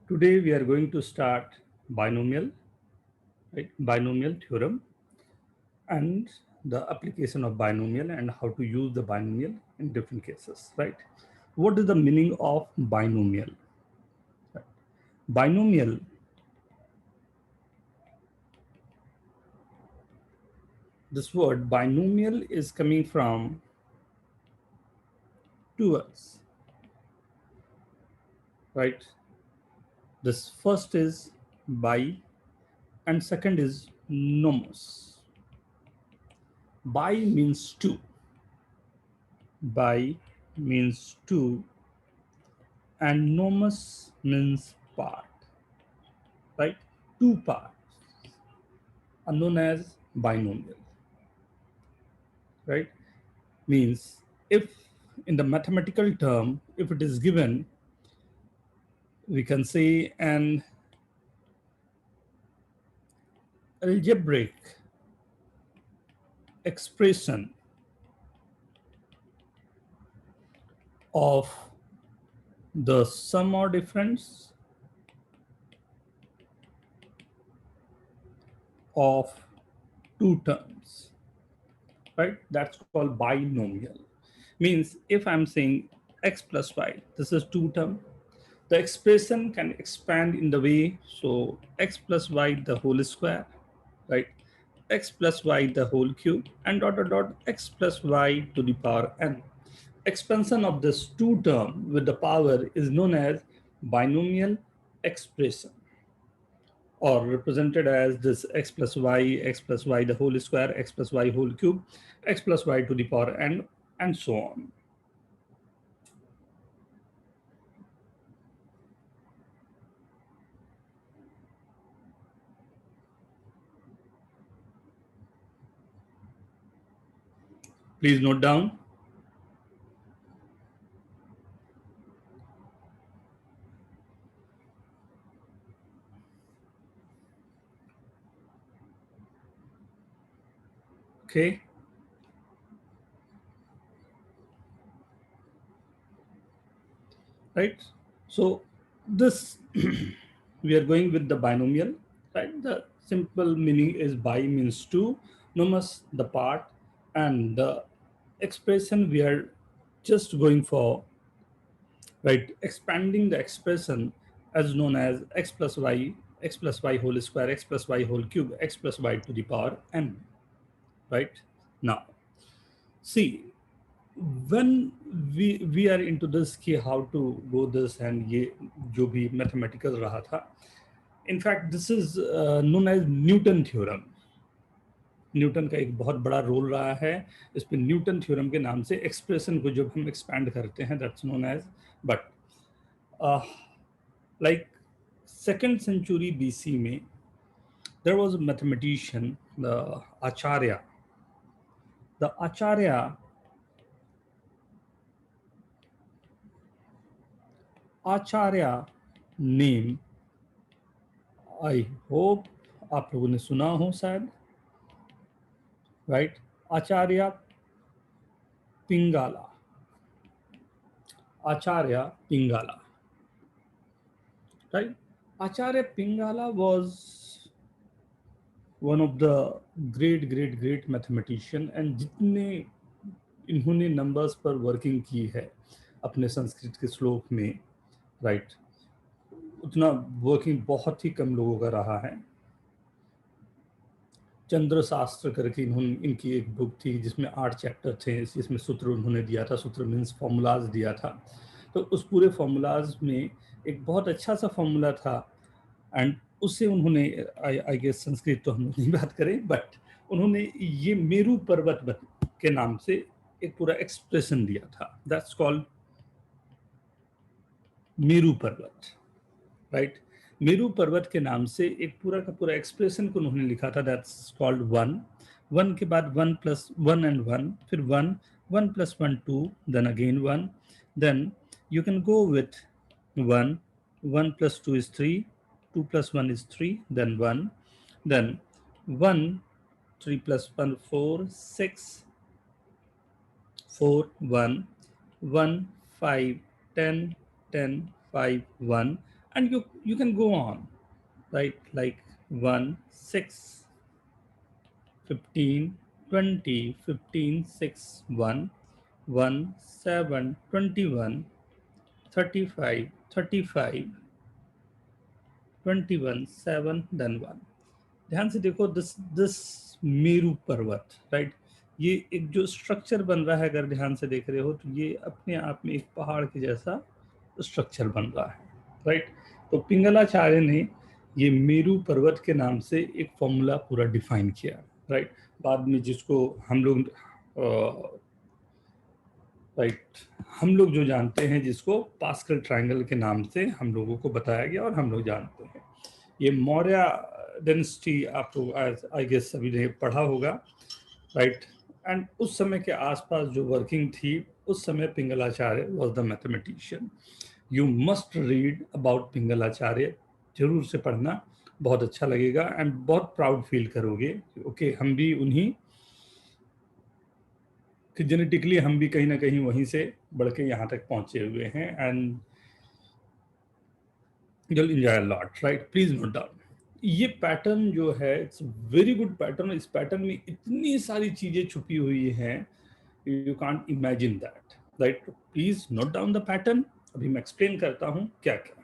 Today we are going to start binomial, right? Binomial theorem and the application of binomial and how to use the binomial in different cases, right? What is the meaning of binomial? Right. Binomial, this word binomial is coming from two words, right? This first is bi and second is nomos. Bi means two. Bi means two and nomos means part, right? Two parts are known as binomial, right? Means if in the mathematical term, if it is given, we can say an algebraic expression of the sum or difference of two terms, right? That's called binomial. Means if I'm saying x plus y, this is two term, the expression can expand in the way, so x plus y the whole square, right? X plus y the whole cube and dot dot dot x plus y to the power n. Expansion of this two term with the power is known as binomial expression, or represented as this x plus y the whole square, x plus y whole cube, x plus y to the power n, and so on. Please note down. Okay. Right. So this we are going with the binomial, right? The simple meaning is bi means two, nomos the part, and the expression we are just going for, right? Expanding the expression as known as x plus y whole square, x plus y whole cube, x plus y to the power n, right? Now, see, when we are into this कि how to go this and ये जो भी mathematical रहा था, in fact this is known as Newton theorem. Newton का एक बहुत बड़ा रोल रहा है इस पे न्यूटन थ्योरम के नाम से एक्सप्रेशन को जब हम एक्सपैंड करते हैं, that's known as, but like 2nd century BC में there was a mathematician, the Acharya. The Acharya name, I hope आप लोगों ने सुना हो शायद, right? Acharya Pingala. Acharya Pingala, right? Acharya Pingala was one of the great mathematician, and जितने इन्होंने numbers पर वर्किंग की है अपने संस्कृत के श्लोक में, राइट, उतना वर्किंग बहुत ही कम लोगों का रहा है. चंद्र शास्त्र करके इन्होंने, इनकी एक बुक थी जिसमें 8 चैप्टर थे, जिसमें सूत्र उन्होंने दिया था, सूत्र मीन्स फॉर्मूलाज दिया था. तो उस पूरे फॉर्मूलाज में एक बहुत अच्छा सा फॉर्मूला था, एंड उससे उन्होंने, आई गेस संस्कृत तो हम लोग नहीं बात करें, बट उन्होंने ये मेरू पर्वत के नाम से एक पूरा एक्सप्रेशन दिया था, दैट्स कॉल्ड मेरू पर्वत, राइट? मेरू पर्वत के नाम से एक पूरा का पूरा एक्सप्रेशन को उन्होंने लिखा था, दैट्स कॉल्ड वन. वन के बाद one plus one and one, फिर one, one plus one two, then again one, then you can go with 1, 1 plus 2 is 3, 2 plus 1 is 3, then 1, then 1, 3 plus 1, 4, 6, 4, 1, 1, 5, 10, 10, 5, 1, and you can go on, right? Like 1 6 15 20 15 6 1 1 7 21 35 35 21 7 then 1। ध्यान से देखो, this Meru पर्वत, right, ये एक जो structure बन रहा है, अगर ध्यान से देख रहे हो तो ये अपने आप में एक पहाड़ के जैसा स्ट्रक्चर बन रहा है, राइट। तो पिंगलाचार्य ने ये मेरू पर्वत के नाम से एक फॉर्मूला पूरा डिफाइन किया, राइट। बाद में जिसको हम लोग राइट हम लोग जो जानते हैं, जिसको पास्कल ट्रायंगल के नाम से हम लोगों को बताया गया और हम लोग जानते हैं। ये मौर्य डेनेसिटी आपको आई गेस सभी ने पढ़ा होगा, राइट। एंड उस समय के आसपास जो वर्किंग थी, उस समय Pingalacharya was the mathematician. You must read about Pingalacharya, जरूर से पढ़ना, बहुत अच्छा लगेगा एंड बहुत प्राउड फील करोगे। ओके, हम भी उन्हीं कि जेनेटिकली हम भी कहीं ना कहीं वहीं से बढ़ के यहाँ तक पहुंचे हुए हैं and you'll enjoy a lot, right? Please note down। ये पैटर्न जो है, इट्स वेरी गुड पैटर्न। इस पैटर्न में इतनी सारी चीजें छुपी हुई हैं, you can't imagine that, right. Please note down the pattern. अभी मैं एक्सप्लेन करता हूं क्या क्या।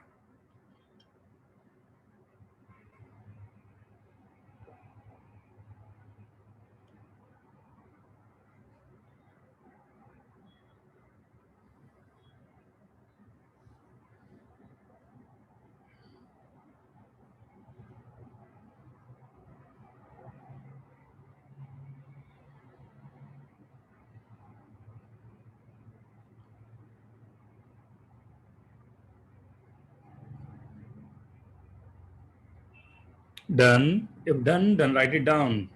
Done? If done, then write it down।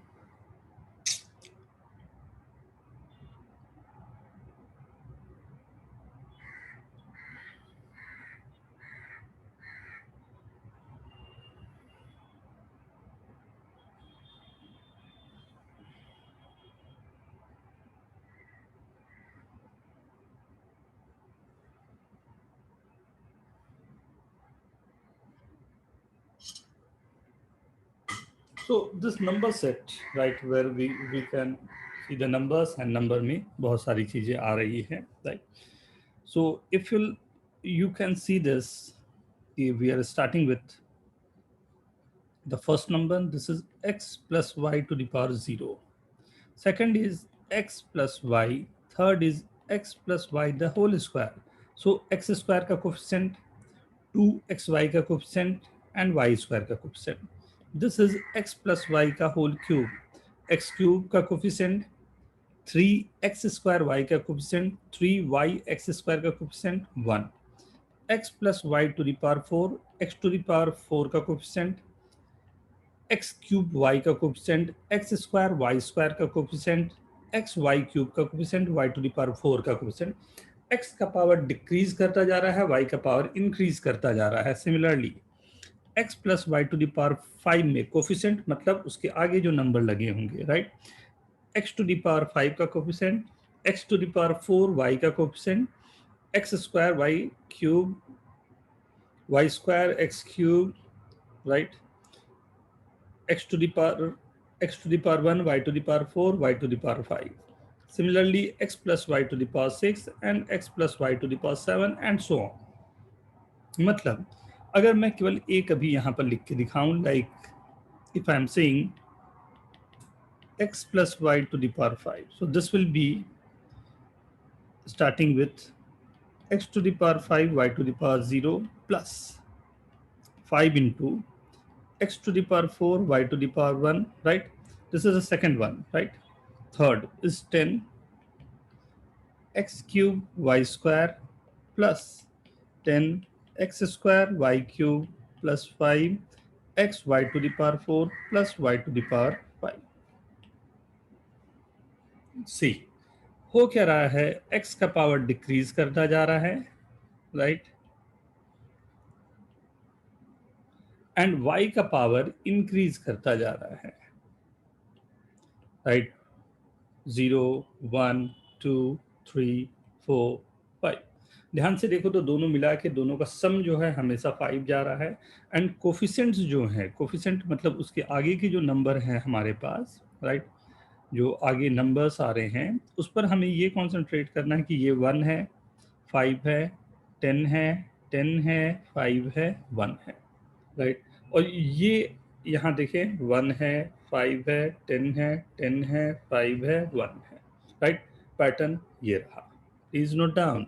So this number set, right, where we can see the numbers, and number में बहुत सारी चीजें आ रही हैं, right? So if you can see this, we are starting with the first number. This is x plus y to the power 0. Second is x plus y. Third is x plus y the whole square. So x square का coefficient, 2xy का coefficient and y square का coefficient. This is x plus y का whole cube. x cube का coefficient, 3x square y का coefficient, 3y x square का coefficient 1. x plus y to the power 4, x to the power 4 का coefficient, x cube y का coefficient, x square y square का coefficient, x y cube का coefficient, y to the power 4 का coefficient. x का power decrease करता जा रहा है, y का पावर इंक्रीज करता जा रहा है। Similarly x plus Y to the power 5 में कोफिशिएंट, मतलब उसके आगे जो नंबर लगे होंगे, right. x to the power 5 का coefficient, x to the power 4 y का coefficient, x square y cube, y square x cube, right, x to the power 1, y to the power 4, y to the power 5. Similarly, x plus y to the power 6 and x plus y to the power 7 and so on। मतलब अगर मैं केवल एक अभी यहाँ पर लिख के दिखाऊं, like if I am saying x plus y to the power 5, so this will be starting with x to the power 5, y to the power 0 plus 5 into x to the power 4, y to the power 1, right? This is the second one, right? Third is 10 x cube y square plus 10 x square y cube plus 5 x y to the power 4 plus y to the power 5। सी हो क्या रहा है, x का power decrease करता जा रहा है, right, and y का पावर इंक्रीज करता जा रहा है, राइट। 0 1 2 3 4 5। ध्यान से देखो तो दोनों मिला के दोनों का सम जो है हमेशा 5 जा रहा है। एंड कोफिशिएंट्स जो है, कोफिशिएंट मतलब उसके आगे की जो नंबर है हमारे पास, राइट, जो आगे नंबर्स आ रहे हैं उस पर हमें ये कॉन्सेंट्रेट करना है कि ये 1 है, 5 है, 10 है, 10 है, 5 है, 1 है, राइट। और ये यहाँ देखें 1 है, 5 है, 10 है, 10 है, 5 है, 1 है, राइट। पैटर्न ये रहा, प्लीज नोट डाउन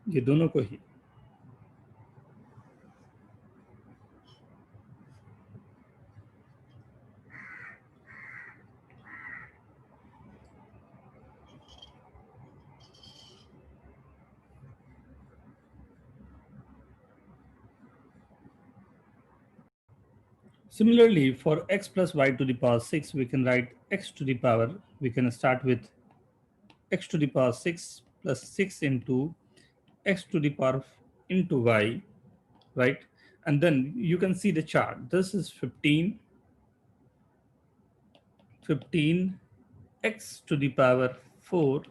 ये दोनों को ही। Similarly, for x plus y to the power 6, we can write x to the power, we can start with x to the power 6 plus 6 into x to the power into y, right? And then you can see the chart. This is 15, 15 x to the power 4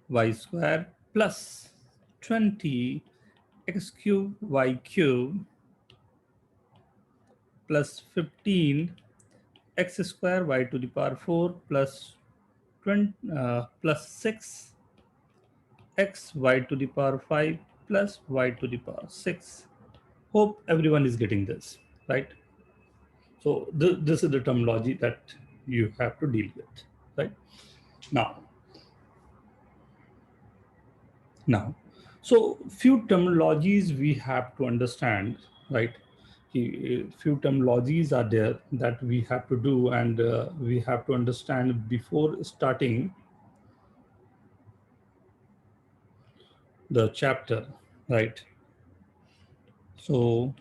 y square plus 20 x cube y cube plus 15 x square y to the power 4 plus 20 plus 6 x y to the power 5 plus y to the power 6. Hope everyone is getting this, right? So this is the terminology that you have to deal with, right? Now, so few terminologies we have to understand, right? Few terminologies are there that we have to do, and we have to understand before starting the chapter, right? So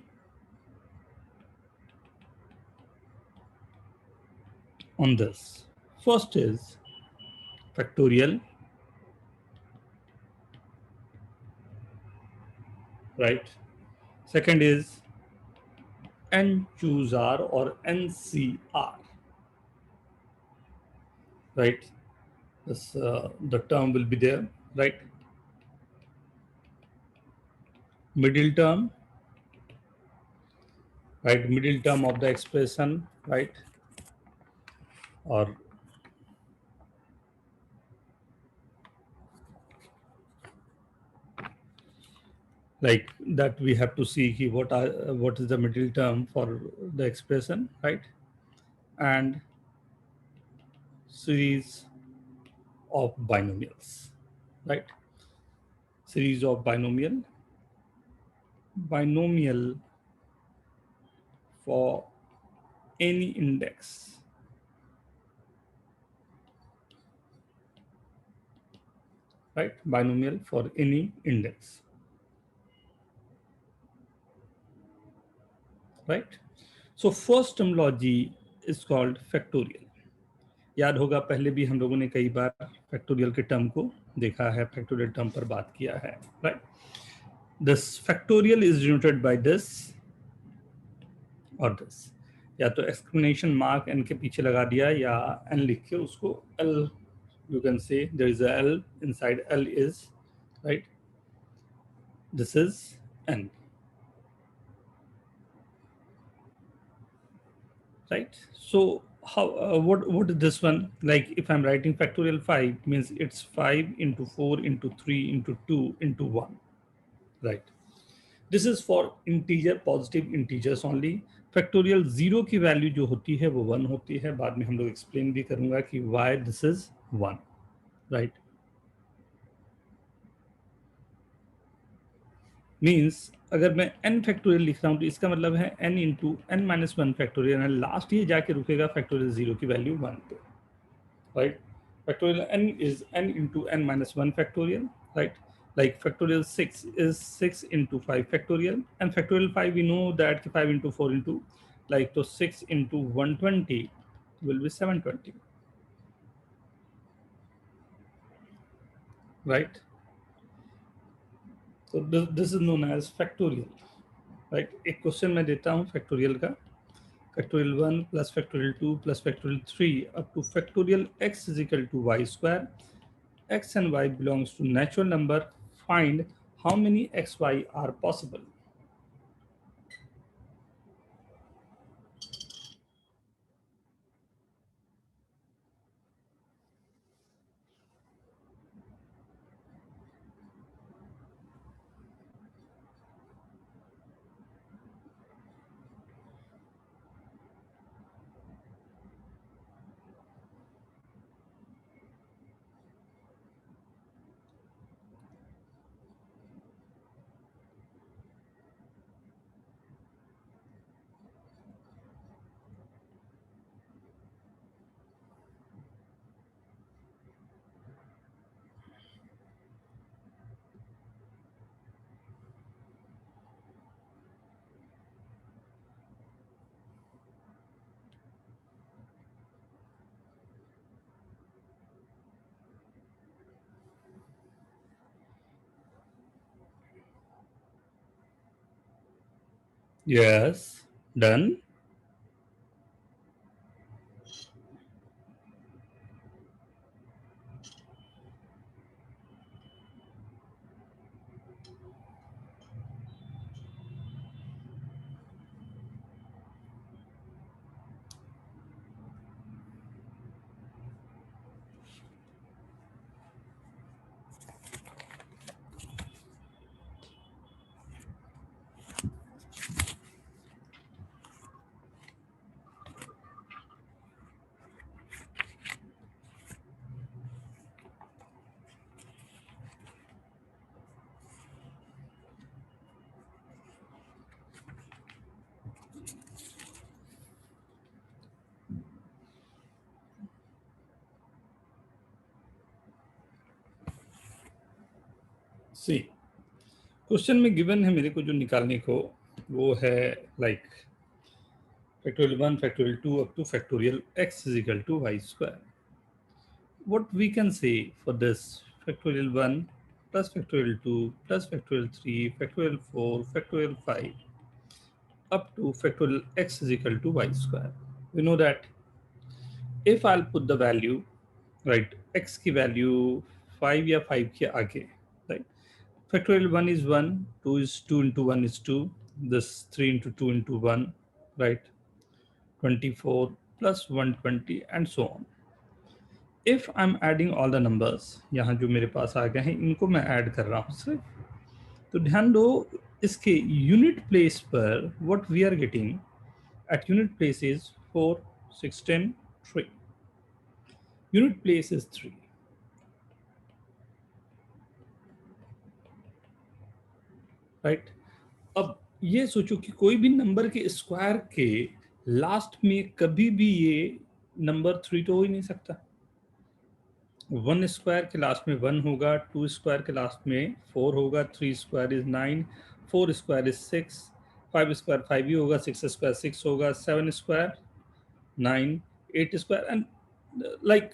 on this, first is factorial, right? Second is N choose R or NCR, right? This the term will be there, right? Middle term, right? Middle term of the expression, right? Or like that we have to see what is the middle term for the expression, right? And series of binomials, right? Series of binomial for any index, right? Binomial for any index, right? So first terminology is called factorial. याद होगा पहले भी हम लोगों ने कई बार factorial के term को देखा है, फैक्टोरियल टर्म पर बात किया है, right? This factorial is denoted by this और दिस, या तो एक्सक्लेमेशन मार्क एन के पीछे लगा दिया या एन लिख के उसको L, you can say there is a L inside L is, right, this is N, right? So how what is this one? Like if I'm writing factorial 5 means it's 5 into 4 into 3 into 2 into 1, right? This is for integer, positive integers only. Factorial 0 की value जो होती है वो 1 होती है, बाद में हम लोग एक्सप्लेन भी करूंगा कि why this is 1, right? Means अगर मैं n फैक्टोरियल लिख रहा हूँ तो इसका मतलब है n into N minus one factorial, last ये जाके रुकेगा फैक्टोरियल 0 की वैल्यू 1 पे, right? Factorial n is n into n minus 1 factorial, right? Like factorial 6 is 6 into 5 factorial, and factorial 5 we know that 5 into 4 into, like, so 6 into 120 will be 720, right? So this is known as factorial, right? एक question मैं देता हूँ factorial का, factorial 1 plus factorial 2 plus factorial 3 up to factorial x is equal to y square, x and y belongs to natural number, find how many xy are possible. Yes, done. C question में given है मेरे को जो निकालने को, वो है like factorial 1, factorial 2 up to factorial x is equal to y square. What we can say for this: factorial 1 plus factorial 2 plus factorial 3 factorial 4 factorial 5 up to factorial x is equal to y square. We know that if I'll put the value, right, x की value 5 या 5 के आगे, right, factorial 1 is 1, 2 is 2 into 1 is 2, this 3 into 2 into 1, right, 24 plus 120 and so on. If I'm adding all the numbers, यहाँ जो मेरे पास आ गए हैं इनको मैं ऐड कर रहा हूँ सिर्फ, तो ध्यान दो इसके यूनिट प्लेस पर what we are getting at unit place is 4, 16, 3. Unit place is 3, right. अब ये सोचो कि कोई भी नंबर के स्क्वायर के लास्ट में कभी भी ये नंबर 3 तो हो ही नहीं सकता. 1 स्क्वायर के लास्ट में 1 होगा, 2 स्क्वायर के लास्ट में 4 होगा, 3 square is 9, 4 square is 6, 5 square 5 ही होगा, 6 स्क्वायर 6 होगा, 7 square 9, 8 square and like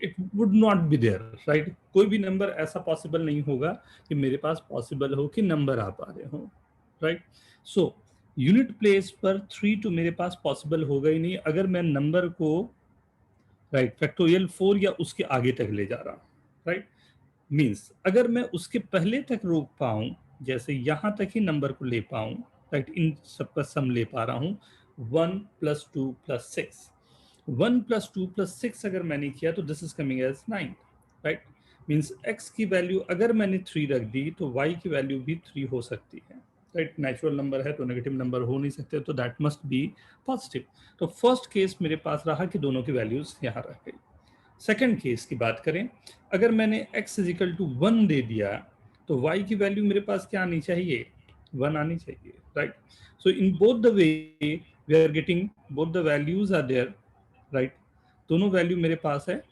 it would not be there, right. कोई भी नंबर ऐसा पॉसिबल नहीं होगा कि मेरे पास पॉसिबल हो कि नंबर आ पा रहे हो, राइट. सो यूनिट प्लेस पर 3 तो मेरे पास पॉसिबल होगा ही नहीं अगर मैं नंबर को, राइट, फैक्टोरियल 4 या उसके आगे तक ले जा रहा हूँ, राइट. मीन्स अगर मैं उसके पहले तक रोक पाऊँ, जैसे यहाँ तक ही नंबर को ले पाऊँ, राइट, इन सबका सम ले पा रहा हूँ 1 + 2 + 6, 1 + 2 + 6 अगर मैंने किया तो this is coming as 9, right. Means x की वैल्यू अगर मैंने 3 रख दी तो y की वैल्यू भी 3 हो सकती है, राइट. नेचुरल नंबर है तो नेगेटिव नंबर हो नहीं सकते, तो दैट मस्ट बी पॉजिटिव. तो फर्स्ट केस मेरे पास रहा कि दोनों की वैल्यूज यहाँ रह गई. सेकेंड केस की बात करें, अगर मैंने x = 1 दे दिया तो y की वैल्यू मेरे पास क्या आनी चाहिए, 1 आनी चाहिए, right. So in both the way we are getting both the values are there, right. दोनों वैल्यू मेरे पास है,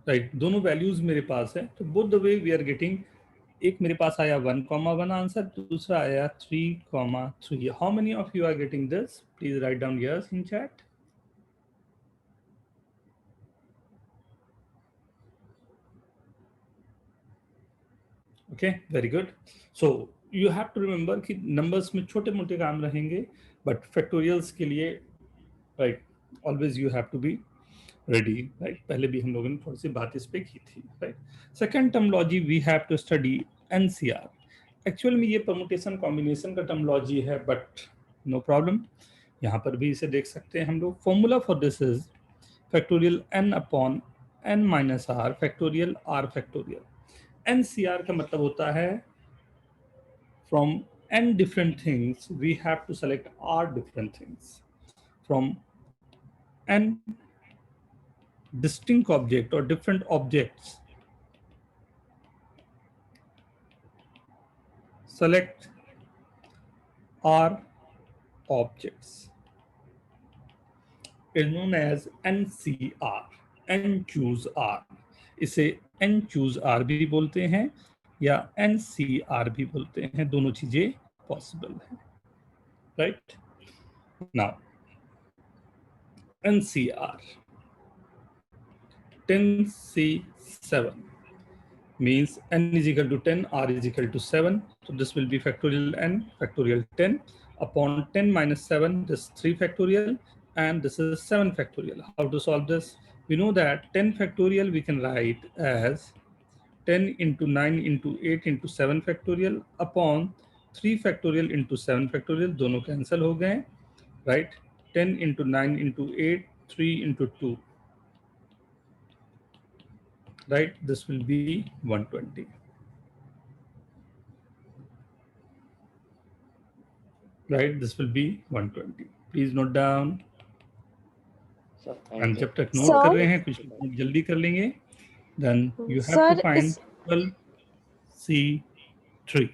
राइट. दोनों वैल्यूज मेरे पास है, तो both the way we are getting. एक मेरे पास आया 1,1 आंसर, दूसरा आया 3,3. How many of you are getting this? Please write down yes in chat. Okay, very good. So you have to remember कि नंबर्स में छोटे मोटे काम रहेंगे, बट फैक्टोरियल्स के लिए, right, always you have to be ready, right. पहले भी हम लोगों ने थोड़ी सी बात इस पे की थी, right. Second terminology we have to study NCR. Actual में ये परमुटेशन कॉम्बिनेशन का टर्मोलॉजी है, बट नो प्रॉब्लम, यहाँ पर भी इसे देख सकते हैं हम लोग। Formula for this is factorial n upon n minus R factorial r factorial. NCR का मतलब होता है from n different things we have to select r different things from n distinct object or different objects. Select r objects is known as NCR, n choose r। इसे n choose r भी बोलते हैं या NCR भी बोलते हैं, दोनों चीजें पॉसिबल है, right. Now NCR 10C7 means n is equal to 10, r is equal to 7. So this will be factorial n factorial 10 upon 10 minus 7, this 3 factorial, and this is 7 factorial. How to solve this? We know that 10 factorial we can write as 10 into 9 into 8 into 7 factorial upon 3 factorial into 7 factorial. दोनों cancel हो गए, right? 10 into 9 into 8, 3 into 2, right? This will be 120. Right, this will be 120. Please note down. And जब तक note कर रहे हैं, कुछ note जल्दी कर लेंगे. Then you have to find 12C3.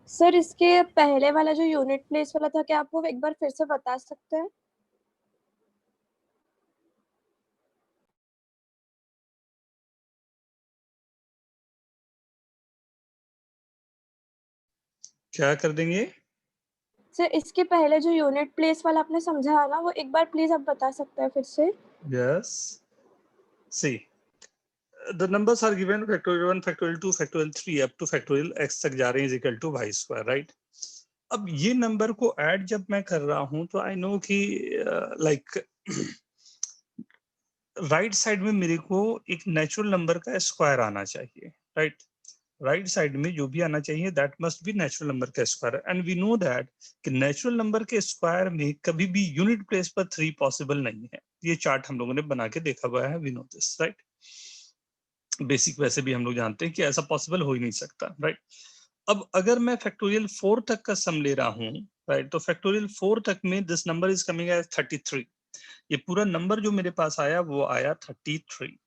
Sir इसके पहले वाला जो यूनिट प्लेस वाला था, क्या आप वो एक बार फिर से बता सकते हैं? क्या कर देंगे? सर इसके पहले जो यूनिट प्लेस वाला आपने समझाया ना, वो एक बार प्लीज आप बता सकते हैं फिर से? Yes. See, the numbers are given factorial 1, factorial 2, factorial 3 up to factorial x तक जा रहे हैं is equal to y square, right? अब ये नंबर को ऐड जब मैं कर रहा हूं तो आई नो कि लाइक राइट साइड में मेरे को एक नेचुरल नंबर का स्क्वायर आना चाहिए, राइट। राइट साइड में जो भी आना चाहिए that must be natural number का square, and we know that कि नेचुरल नंबर के स्क्वायर में कभी भी यूनिट प्लेस पर 3 पॉसिबल नहीं है। ये चार्ट हम लोगों ने बना के देखा हुआ है, we know this, right. Basic वैसे भी हम लोग जानते हैं कि ऐसा पॉसिबल हो ही नहीं सकता, राइट। अब अगर मैं फैक्टोरियल 4 तक का सम ले रहा हूं, राइट, तो फैक्टोरियल 4 तक में this number is coming as 33। ये पूरा नंबर जो मेरे पास आया वो आया 33,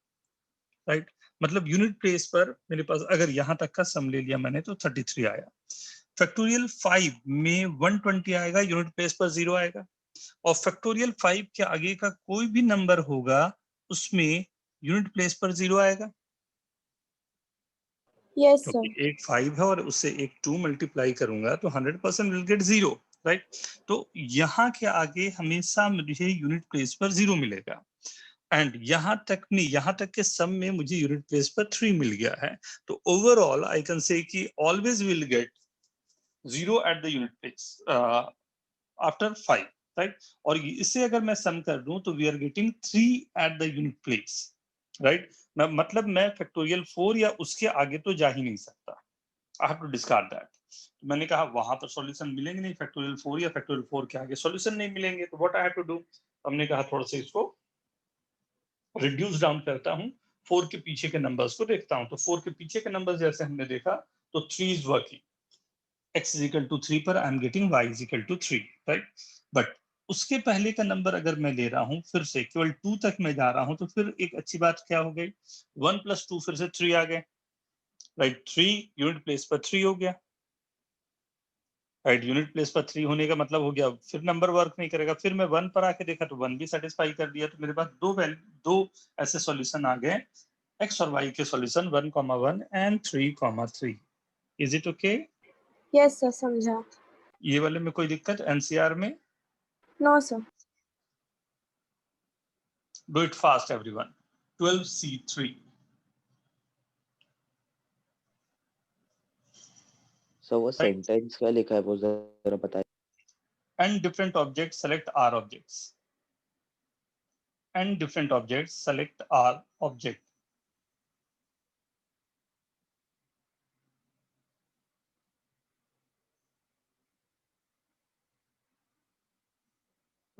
राइट। मतलब यूनिट प्लेस पर मेरे पास अगर यहां तक का सम ले लिया मैंने तो 33 आया। फैक्टोरियल 5 में 120 आएगा, यूनिट प्लेस पर 0 आएगा। और फैक्टोरियल 5 के आगे का कोई भी नंबर होगा उसमें यूनिट प्लेस पर 0 आएगा। Yes sir. क्योंकि एक 5 है और उससे एक 2 मल्टीप्लाई करूंगा तो 100% विल गेट 0, राइट। तो यहाँ के आगे हमेशा मुझे यूनिट प्लेस पर 0 मिलेगा, एंड यहाँ तक के सम में मुझे यूनिट प्लेस पर 3 मिल गया है। तो ओवरऑल आई कैन से कि always will get 0 at the unit place after 5, right. और इससे अगर मैं सम कर दूं तो we are getting 3 at the unit place, right. मतलब मैं फैक्टोरियल 4 या उसके आगे तो जा ही नहीं सकता, I have to discard that. तो मैंने कहा वहां पर सॉल्यूशन मिलेंगे नहीं, फैक्टोरियल 4 या फैक्टोरियल 4 के आगे सॉल्यूशन नहीं मिलेंगे, तो what I have to do, हमने कहा थोड़ा सा इसको रिड्यूस डाउन करता हूं, 4 के पीछे के नंबर्स को देखता हूं। तो 4 के पीछे के नंबर्स जैसे हमने देखा तो 3 is working, x is equal to 3 पर I am getting y is equal to 3, right. But उसके पहले का नंबर अगर मैं ले रहा हूं, फिर से केवल 2 तक मैं जा रहा हूं, तो फिर एक अच्छी बात क्या हो गई, 1 + 2 फिर से 3 आ गए, राइट। 3 यूनिट प्लेस पर 3 हो गया, राइट। यूनिट प्लेस पर 3 होने का मतलब हो गया फिर नंबर वर्क नहीं करेगा। फिर मैं 1 पर आके देखा तो 1 भी सेटिस्फाई कर दिया। तो मेरे पास दो ऐसे सॉल्यूशन आ गए, x और y के solution 1,1 and 3,3। Is it okay? Yes sir, समझा। ये वाले में कोई दिक्कत एनसीआर में? No sir. Do it fast everyone. 12C3। Sir वो सेंटेंस क्या लिखा है वो जरा बताइए। And different objects select R objects. and different objects, select R object.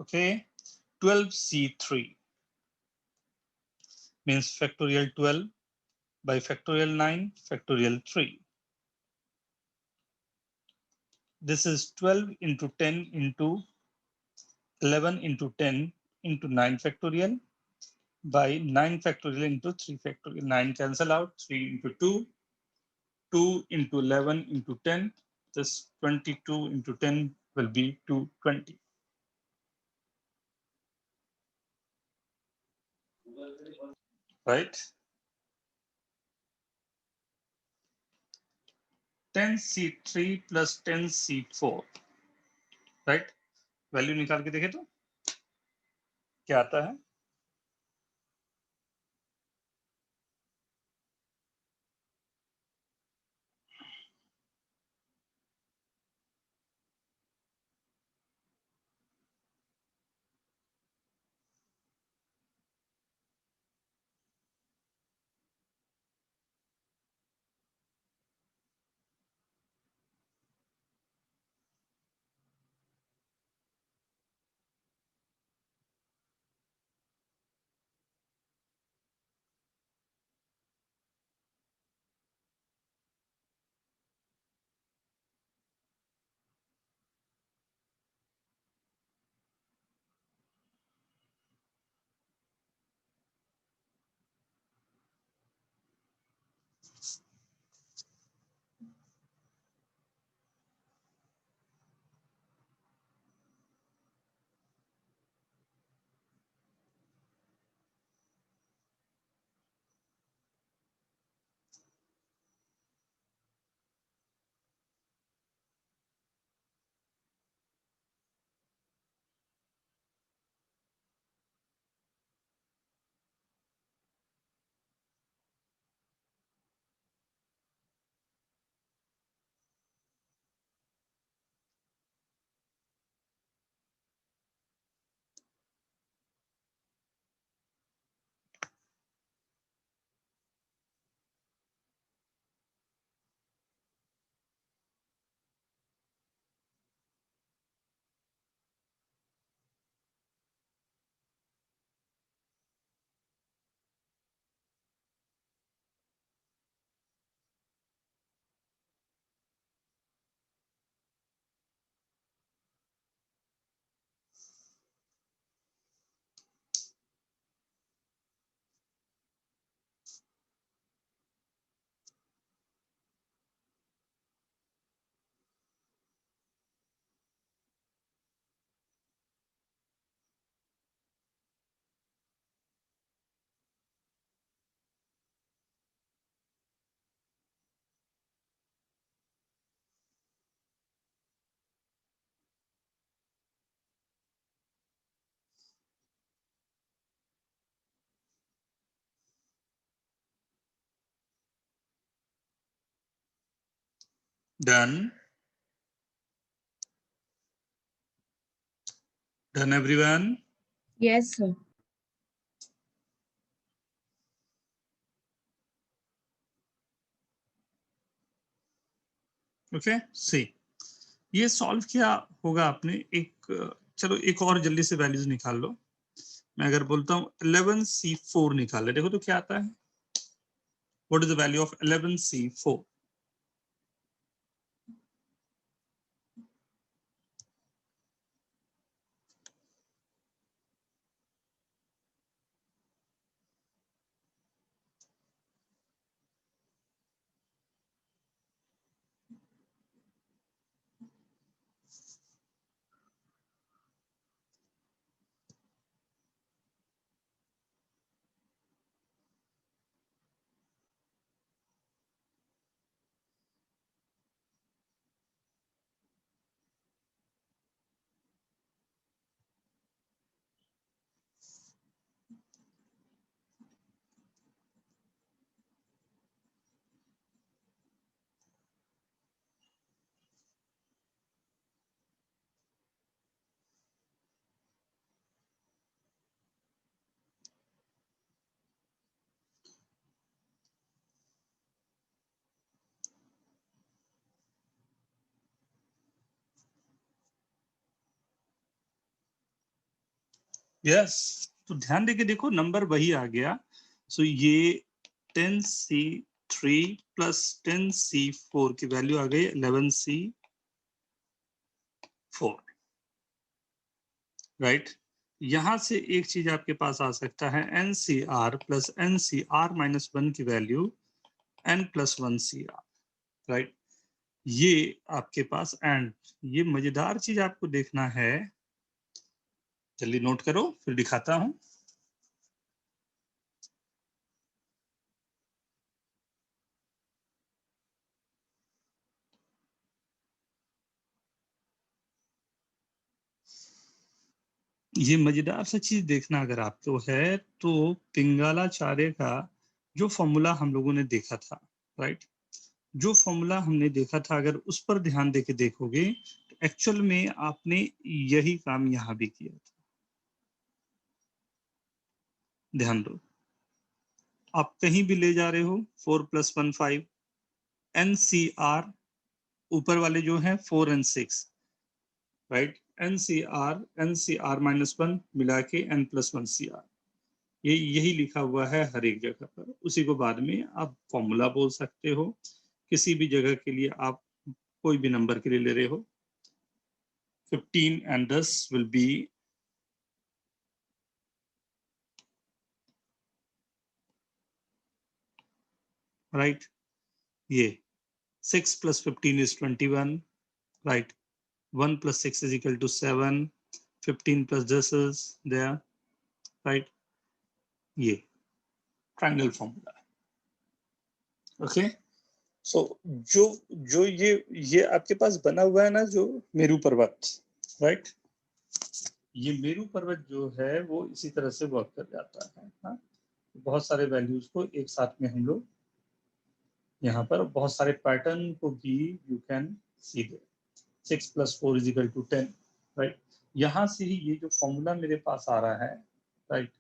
Okay, 12C3 means factorial 12 by factorial 9 factorial 3. This is 12 into 10 into 11 into 10 into 9 factorial by 9 factorial into 3 factorial. 9 cancel out, 3 into 2, 2 into 11 into 10. This 22 into 10 will be 220. Right? 10C3 plus 10C4. Right? Value निकाल के देखे तो क्या आता है? Done. Done, everyone? Yes, sir. Okay, see. ये solve किया होगा आपने एक चलो एक और जल्दी से वैल्यूज निकाल लो मैं अगर बोलता हूँ 11C4 निकाल ले देखो तो क्या आता है what is the value of 11C4 yes, तो ध्यान देके देखो नंबर वही आ गया। सो ये 10C3 प्लस 10C4 की वैल्यू आ गई 11C4, राइट। यहां से एक चीज आपके पास आ सकता है NCR प्लस NCR माइनस 1 की वैल्यू N+1CR, राइट। ये आपके पास एंड ये मजेदार चीज आपको देखना है, जल्दी नोट करो फिर दिखाता हूं। ये मजेदार सा चीज देखना अगर आपको है तो पिंगलाचार्य का जो फॉर्मूला हम लोगों ने देखा था, राइट, जो फॉर्मूला हमने देखा था अगर उस पर ध्यान देके देखोगे तो एक्चुअल में आपने यही काम यहां भी किया था। ध्यान दो, आप कहीं भी ले जा रहे हो 4 + 1 5, NCR ऊपर वाले जो हैं 4 और 6, राइट, NCR -1 मिला के N+1CR, ये यही लिखा हुआ है हर एक जगह पर। उसी को बाद में आप फॉर्मूला बोल सकते हो, किसी भी जगह के लिए आप कोई भी नंबर के लिए ले रहे हो। 15 and 10 will be right, ये 6 + 15 is 21, right, 1 + 6 is equal to 7, 15 + 10 is there, right, ये ट्रायंगल फॉर्मूला है। ओके, सो जो जो ये आपके पास बना हुआ है ना, जो मेरू पर्वत, राइट, ये मेरू पर्वत जो है वो इसी तरह से वर्क कर जाता है। हाँ, बहुत सारे वैल्यूज को एक साथ में हम लोग यहाँ पर बहुत सारे पैटर्न को भी you can see they. 6 + 4 = 10, right. यहाँ से ही ये जो फॉर्मूला मेरे पास आ रहा है, राइट,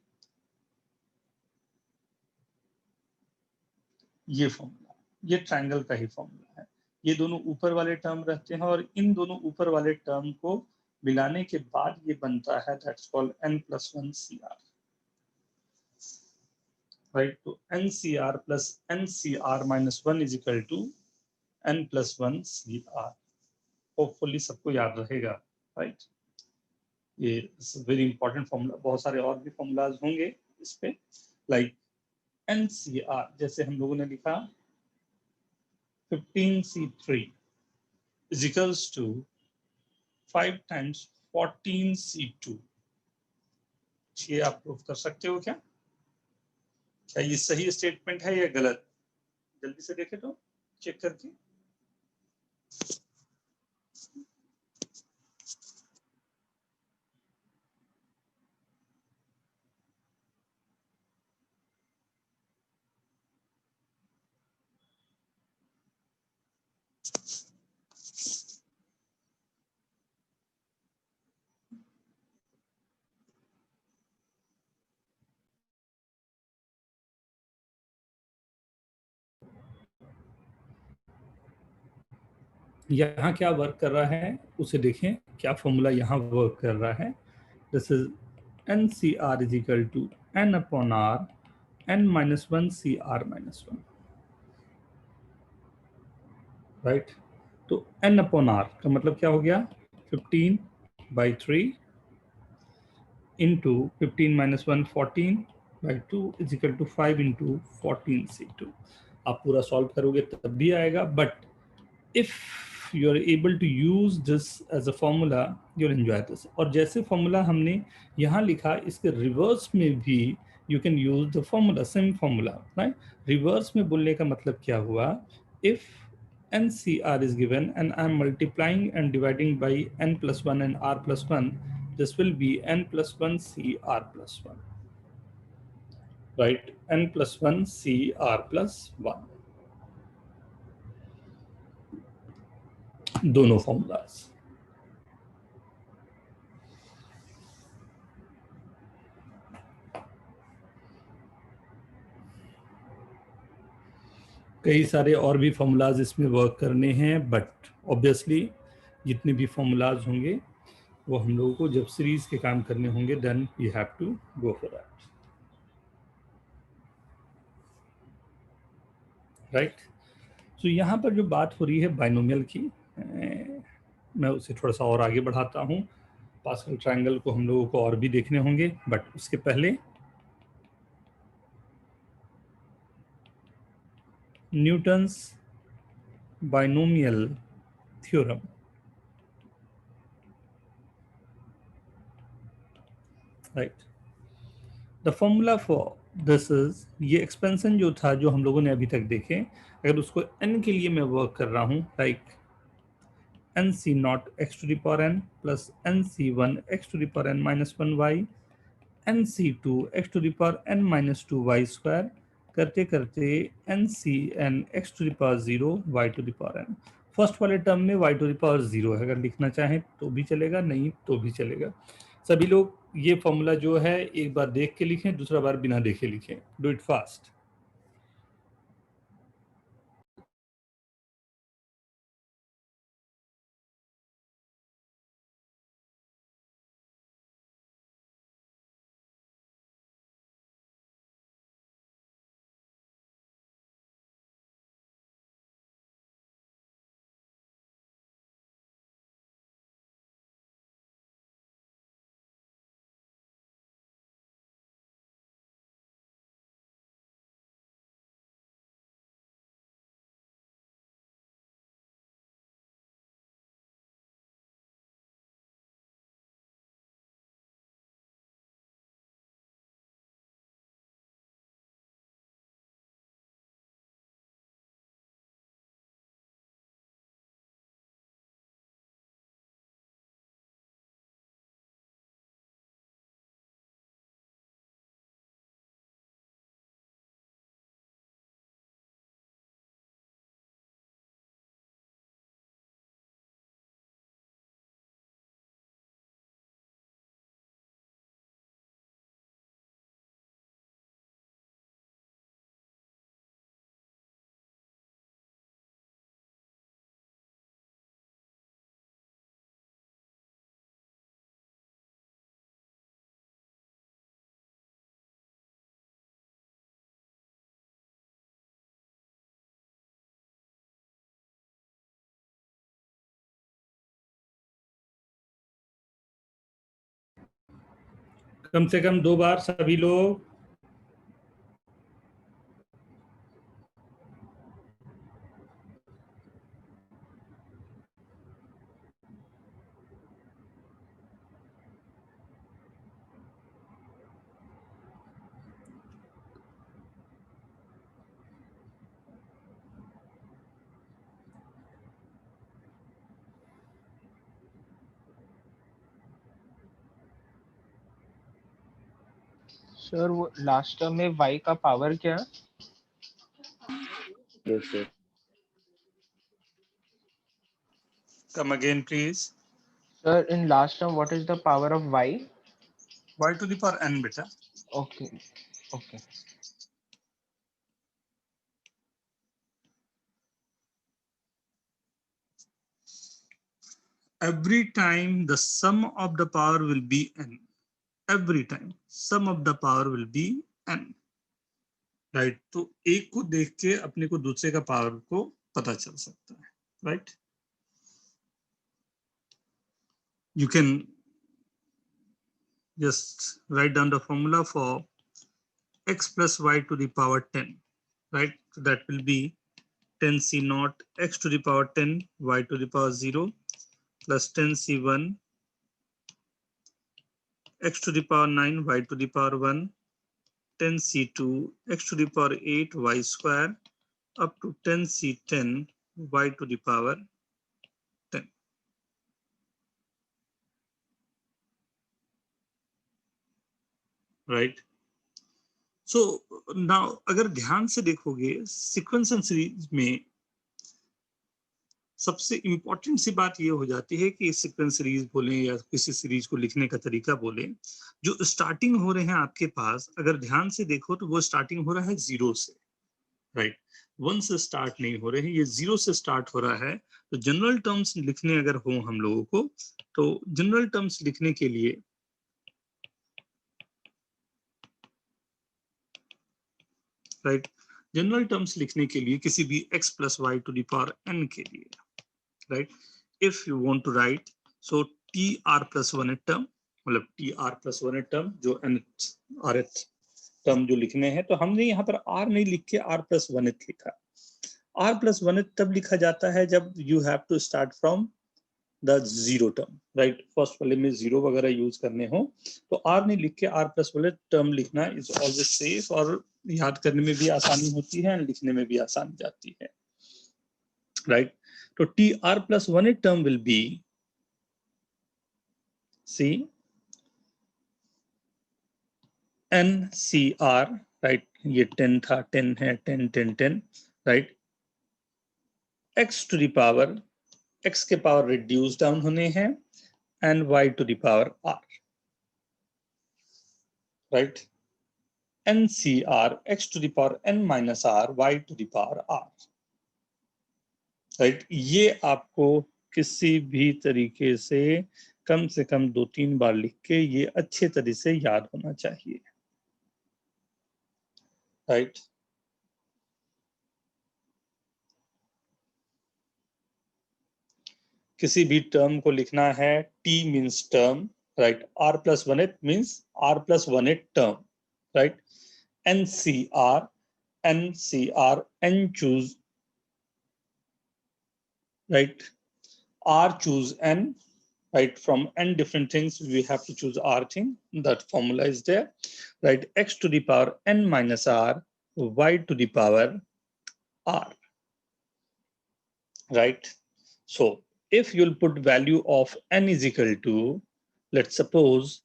ये फॉर्मूला, ये ट्रायंगल का ही फॉर्मूला है। ये दोनों ऊपर वाले टर्म रहते हैं और इन दोनों ऊपर वाले टर्म को मिलाने के बाद ये बनता है, दैट्स कॉल्ड N+1CR, राइट। तो NCR + NCR - 1 = N+1CR। होपफुली सबको याद रहेगा, राइट। ये वेरी इंपॉर्टेंट फॉर्मूला, बहुत सारे और भी फॉर्मूलाज होंगे इस पे, लाइक NCR जैसे हम लोगों ने लिखा 15C3 = 5 × 14C2। ये आप प्रूव कर सकते हो क्या? क्या ये सही स्टेटमेंट है या गलत? जल्दी से देखे तो चेक करके। यहाँ क्या वर्क कर रहा है उसे देखें, क्या फॉर्मूला यहाँ वर्क कर रहा है। This is NCR = N/R N-1CR-1, right. तो N/R का मतलब क्या हो गया, 15/3 इंटू 15 - 1 14/2 = 5 × 14C2। आप पूरा सॉल्व करोगे तब भी आएगा, but if you are able to use this as a formula you will enjoy this. और जैसे फॉर्मूला हमने यहाँ लिखा, इसके रिवर्स में भी you can use the formula, same formula, right. Reverse में बोलने का मतलब क्या हुआ, if NCR is given and I am multiplying and dividing by N+1 and R+1, this will be N+1CR+1, right, N+1CR+1, दोनों फॉर्मूलाज। कई सारे और भी फॉर्मूलाज इसमें वर्क करने हैं, बट ऑब्वियसली जितने भी फॉर्मूलाज होंगे वो हम लोगों को जब सीरीज के काम करने होंगे then you have to go for that, right. So यहाँ पर जो बात हो रही है बाइनोमियल की, मैं उसे थोड़ा सा और आगे बढ़ाता हूँ। पास्कल ट्रायंगल को हम लोगों को और भी देखने होंगे, बट उसके पहले Newton's binomial theorem, right. The formula for this is, ये एक्सपेंशन जो था जो हम लोगों ने अभी तक देखे, अगर उसको n के लिए मैं वर्क कर रहा हूँ, like nc0 x to the power n plus nc1 x to the power n minus 1y, nc2 x to the power n minus 2y square, करते करते ncn x to the power 0 y to the power n। First वाले term में y to the power 0 है, अगर लिखना चाहें तो भी चलेगा, नहीं तो भी चलेगा। सभी लोग ये फॉर्मूला जो है एक बार देख के लिखें, दूसरा बार बिना देखे लिखें, डू इट फास्ट। कम से कम 2 बार सभी लोग। सर वो लास्ट टर्म में y का पावर क्या? Yes, sir. Come again, please. Sir, in last term, what is the power of y? Y to the power n, beta. Okay. Okay. Every time the sum of the power will be n. Every time sum of the power will be n. Right, तो एक को देख के अपने को दूसरे का power को पता चल सकता है, right. You can just write down the formula for x plus y to the power 10, right? So that will be 10c0 x to the power 10 y to the power 0 plus 10c1 x to the power 9 y to the power 1, 10c2 x to the power 8 y square up to 10c10 y to the power 10. Right? So now अगर ध्यान से देखोगे sequence and series में सबसे important सी बात ये हो जाती है कि सीक्वेंस सीरीज बोले या किसी सीरीज को लिखने का तरीका बोले, जो स्टार्टिंग हो रहे हैं आपके पास, अगर ध्यान से देखो तो वो स्टार्टिंग हो रहा है 0 से, राइट। 1 से स्टार्ट नहीं हो रहे हैं, ये 0 से स्टार्ट हो रहा है। तो जनरल टर्म्स लिखने अगर हो हम लोगों को, तो जनरल टर्म्स लिखने के लिए राइट, जनरल टर्म्स लिखने के लिए किसी भी x plus Y to the power n के लिए, right, if you want to write, so T R plus one term, मतलब T R plus one term जो n आर टर्म जो लिखने हैं, तो हमने यहाँ पर r नहीं लिख के r प्लस वन लिखा। r प्लस वन तब लिखा जाता है जब you have to start from the zero term, right, first वाले में जीरो वगैरह यूज करने हो तो r नहीं लिख के r प्लस वाले टर्म लिखना इज ऑलवेज सेफ, और याद करने में भी आसानी होती है एंड लिखने में भी आसानी जाती है, राइट। तो T R plus one term will be C N C R, right, ये 10 था, 10 है, 10 10 10, right, X to the power, X के पावर रिड्यूस डाउन होने हैं, and Y to the power R, right, NCR x to the power n minus r y to the power r, right. ये आपको किसी भी तरीके से कम 2-3 बार लिख के ये अच्छे तरह से याद होना चाहिए, राइट। किसी भी टर्म को लिखना है, t means term, right, r plus one th means r plus one th term, right, NCR, NCR, n choose, right, r choose n, right, from n different things we have to choose r thing, that formula is there, right, x to the power n minus r, y to the power r, right. So if you'll put value of n is equal to, let's suppose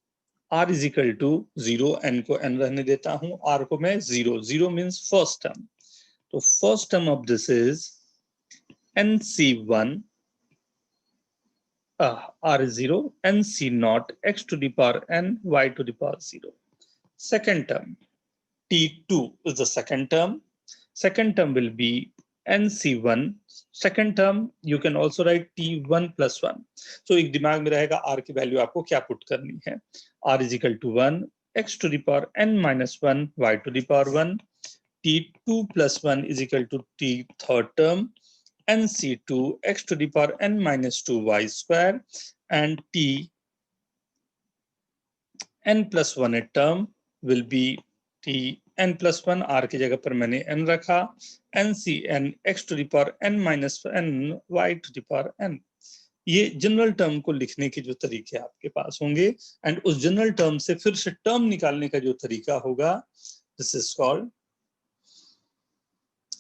r is equal to 0, n को n रहने देता हूं, r को मैं 0, 0 means first term, तो first term of this is nc1 r is 0, nc naught x to the power n, y to the power 0. Second term, t2 is the second term. Second term will be nc1. Second term, you can also write t1 plus 1. So एक दिमाग में रहेगा r की value आपको क्या put करनी है, r is equal to 1, x to the power n minus 1, y to the power 1, t2 plus 1 is equal to t third term, nc2 x to the power n minus 2 y square, and t n plus 1 term will be t n plus 1, r की जगह पर मैंने n रखा, ncn x to the power n minus n y to the power n। ये general term को लिखने के जो तरीके आपके पास होंगे, एंड उस जनरल टर्म से फिर से टर्म निकालने का जो तरीका होगा, this is called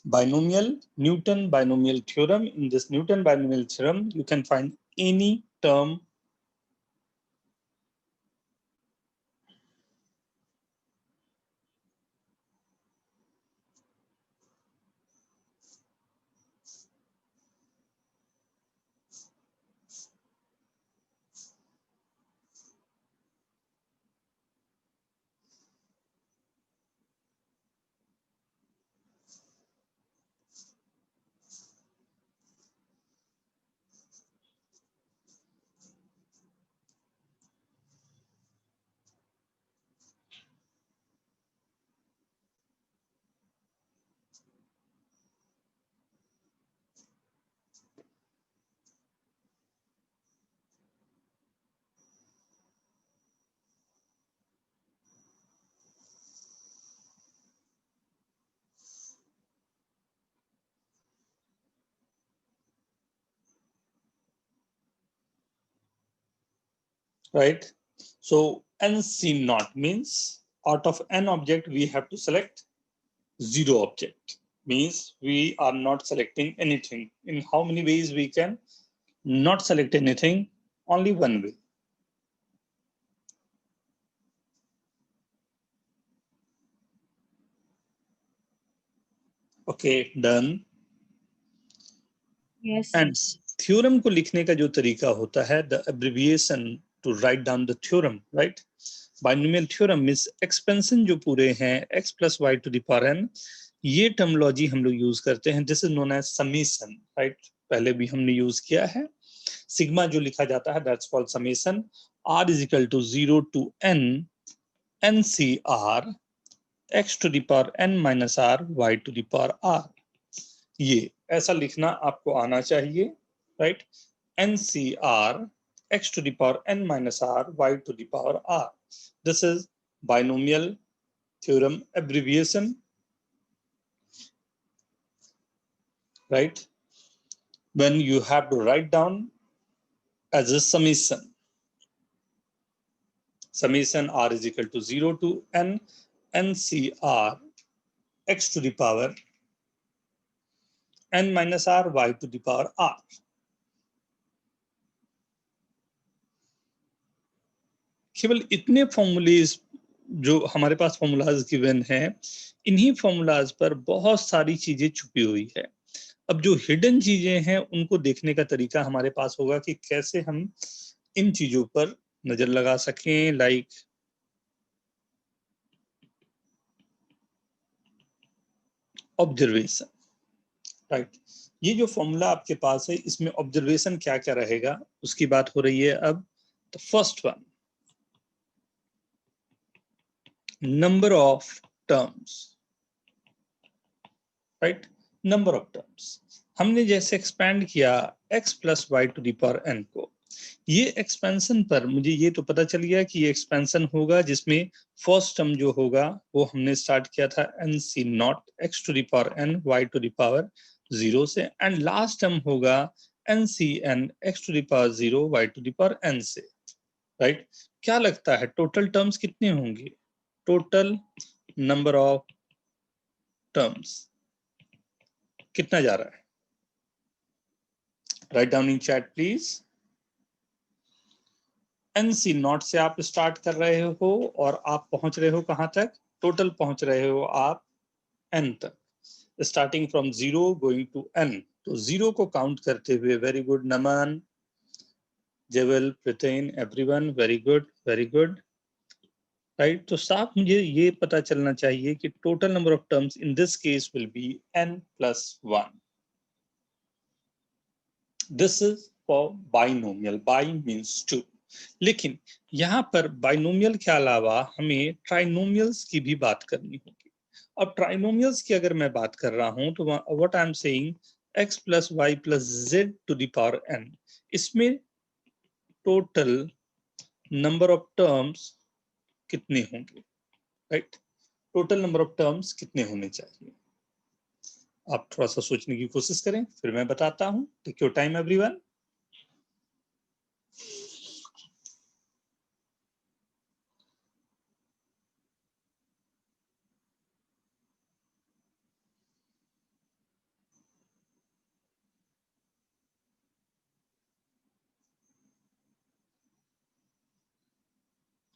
binomial, Newton binomial theorem. In this Newton binomial theorem, you can find any term right? So NC naught means out of n object, we have to select 0 object. Means we are not selecting anything. In how many ways we can not select anything? Only one way. Okay, done. Yes. And theorem को लिखने का जो तरीका होता है, the abbreviation to write down the theorem, right? Binomial theorem means expansion जो पूरे हैं x plus y to the power n, ये टर्मोलॉजी हम लोग यूज करते हैं, this is known as summation, right. पहले भी हमने यूज किया है। सिग्मा जो लिखा जाता है that's called summation r is equal to 0 to n NCR x to the power n minus r y to the power r। ये ऐसा लिखना आपको आना चाहिए, right. NCR x to the power n minus r y to the power r। This is binomial theorem abbreviation, right? When you have to write down as a summation. Summation r is equal to 0 to n NCR x to the power n minus r y to the power r। केवल इतने formulas जो हमारे पास formulas given हैं, इन्हीं formulas पर बहुत सारी चीजें छुपी हुई है। अब जो हिडन चीजें हैं उनको देखने का तरीका हमारे पास होगा कि कैसे हम इन चीजों पर नजर लगा सकें, लाइक ऑब्जर्वेशन, राइट। ये जो फॉर्मूला आपके पास है इसमें ऑब्जर्वेशन क्या क्या रहेगा उसकी बात हो रही है। अब the first one, number of terms, right. Number of terms हमने जैसे एक्सपैंड किया x plus Y to the power n को, ये एक्सपेंशन पर मुझे ये तो पता चल गया कि ये एक्सपेंशन होगा जिसमें फर्स्ट टर्म जो होगा वो हमने स्टार्ट किया था nc nought x to the power n y to the power 0 से, एंड लास्ट टर्म होगा ncn x to the power 0 y to the power n से, राइट। क्या लगता है टोटल टर्म्स कितने होंगे? टोटल नंबर ऑफ टर्म्स कितना जा रहा है? Write down in chat please. NC not से आप स्टार्ट कर रहे हो और आप पहुंच रहे हो कहां तक? टोटल पहुंच रहे हो आप n तक, starting from 0 going to n। तो 0 को काउंट करते हुए, very good Naman, Jeval, Priten, everyone, very good very good, right. तो साफ मुझे ये पता चलना चाहिए कि total number of terms in this case will be n plus 1। This is for binomial, bi means 2। लेकिन यहाँ पर बाइनोमियल के अलावा हमें ट्राइनोमियल्स की भी बात करनी होगी। अब ट्राइनोमियल्स की अगर मैं बात कर रहा हूं तो what I am saying, x plus Y plus Z to the power n, इसमें टोटल नंबर ऑफ टर्म्स कितने होंगे, right. Total number of terms कितने होने चाहिए? आप थोड़ा सा सोचने की कोशिश करें, फिर मैं बताता हूं। Take your time everyone.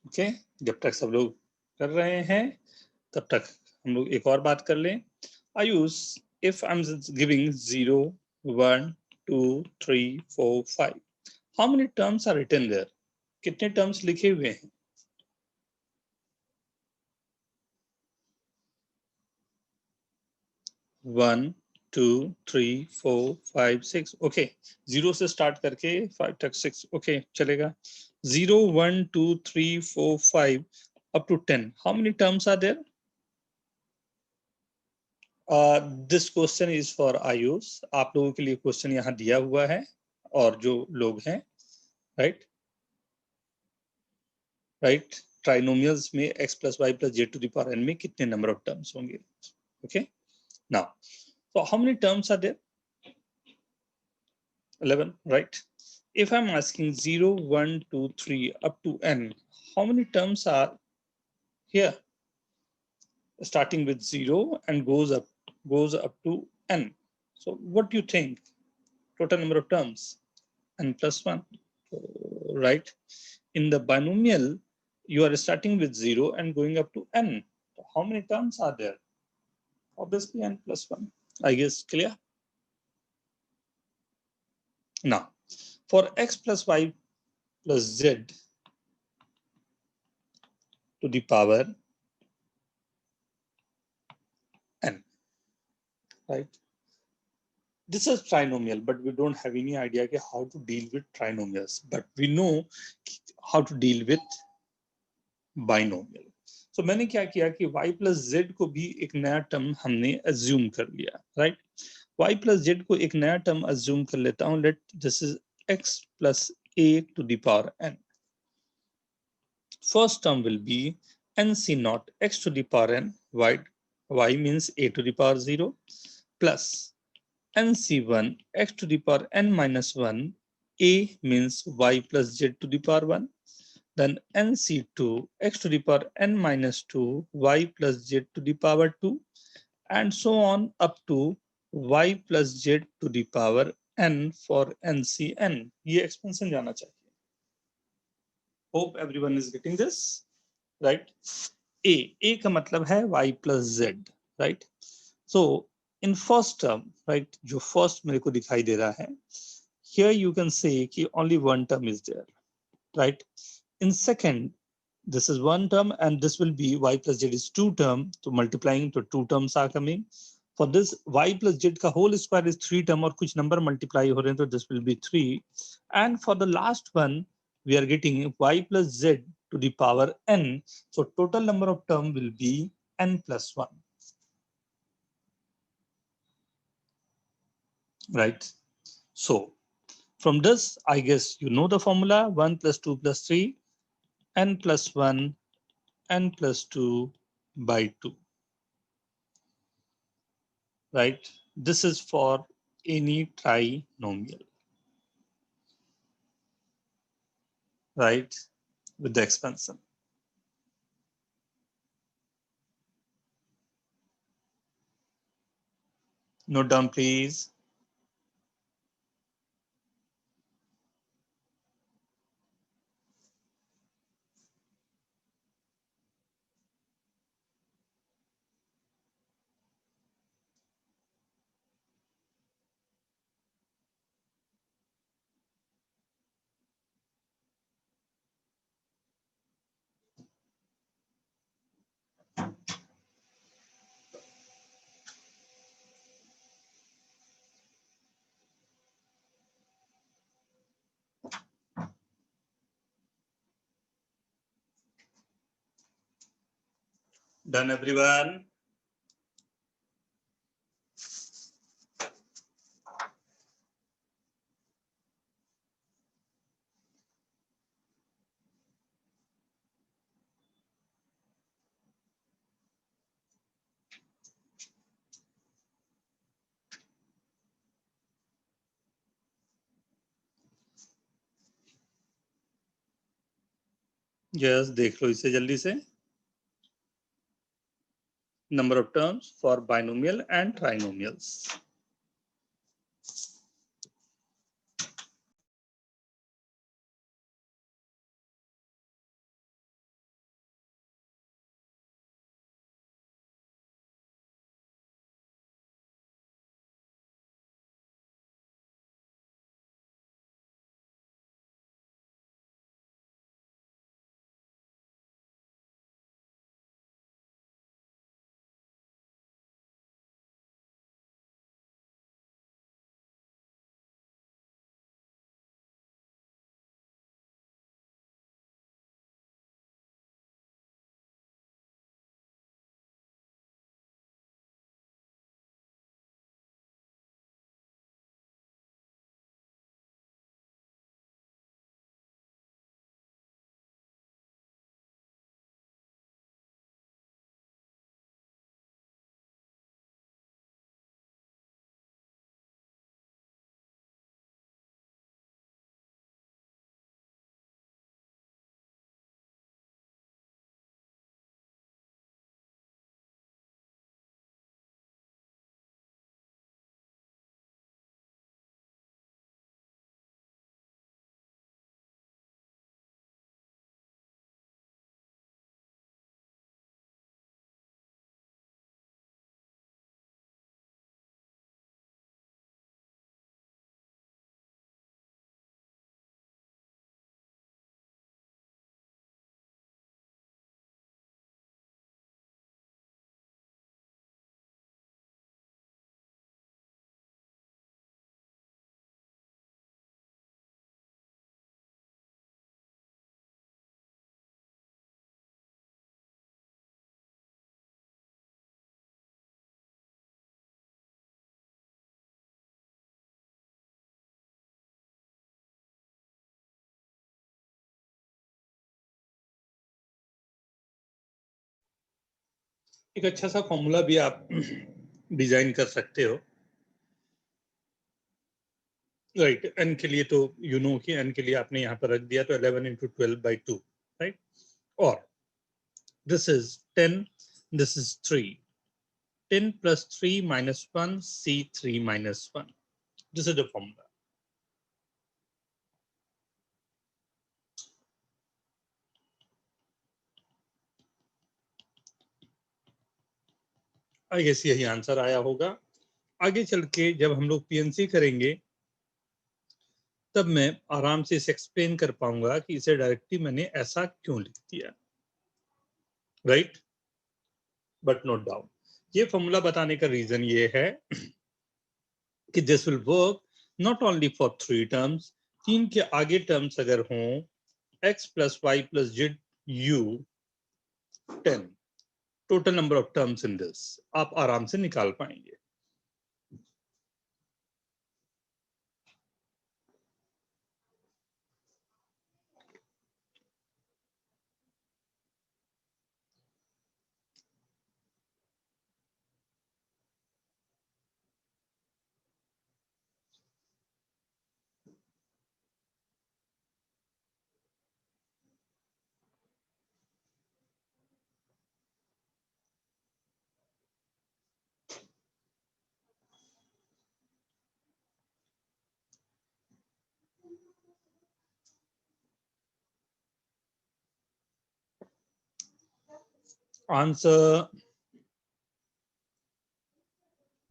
Okay, जब तक सब लोग कर रहे हैं तब तक हम लोग एक और बात कर लें। Ayush, if I am giving 0 1 2 3 4 5, how many terms are written there? कितने टर्म्स लिखे हुए हैं? 1 2 3 4 5 6, ओके। 0 से स्टार्ट करके 5 तक 6, ओके चलेगा। 0 1 2 3 4 5 up to 10, how many terms are there? This question is for Ayush. आप लोगों के लिए क्वेश्चन यहाँ दिया हुआ है, और जो लोग हैं, राइट राइट, ट्राइनोमियल्स में x plus Y plus Z to the power n में कितने नंबर ऑफ टर्म्स होंगे? Okay, now so how many terms are there? 11, right. If I'm asking 0 1 2 3 up to n, how many terms are here? Starting with 0 and goes up to n. So what do you think? Total number of terms? N plus 1, right? In the binomial, you are starting with 0 and going up to n. So how many terms are there? Obviously n plus 1. I guess clear? Now, for x plus y plus z to the power n, right? This is trinomial, but we don't have any idea कि how to deal with trinomials. But we know how to deal with binomial. So मैंने क्या किया कि y plus z को भी एक नया term हमने assume कर लिया, right? y plus z को एक नया टर्म assume कर लेता हूँ. Let this is x plus a to the power n. First term will be nc naught x to the power n, y means a to the power 0, plus nc1 x to the power n minus 1, a means y plus z to the power 1, then nc2 x to the power n minus 2, y plus z to the power 2, and so on up to y plus z to the power n for ncn. ये expansion जाना चाहिए. Hope everyone is getting this, right? A का मतलब है y plus z, right? So in first term, right, जो first मेरे को दिखाई दे रहा है, here you can say कि only one term is there, right? In second, this is one term and this will be y plus z is two term, so multiplying to two terms are coming. For this y plus z का whole square is three term और कुछ number multiply हो रहे हैं, तो this will be 3. And for the last one, we are getting y plus z to the power n. So total number of term will be n plus 1. Right? So from this, I guess you know the formula: 1 plus 2 plus 3, n plus 1, n plus 2 by 2. Right? This is for any trinomial. Right? With the expansion. Note down, please. Done, everyone? Yes, देख लो इसे जल्दी से. Number of terms for binomial and trinomials. एक अच्छा सा formula भी आप design कर सकते हो, राइट। एन के लिए तो यू नो कि एन के लिए आपने यहाँ पर रख दिया तो 11 इंटू 12/2, राइट। और this is 10, this is 3, 10 plus 3 minus 1, C3 minus 1. This is the formula. I guess यही आंसर आया होगा। आगे चल के जब हम लोग पीएनसी करेंगे तब मैं आराम से इसे एक्सप्लेन कर पाऊंगा कि इसे डायरेक्टली मैंने ऐसा क्यों लिख दिया, राइट। बट नोट डाउन, ये फॉर्मूला बताने का रीजन ये है कि this will work not only for 3 terms, 3 के आगे टर्म्स अगर हों x plus y plus z u 10, total number of terms in this आप आराम से निकाल पाएंगे। Answer.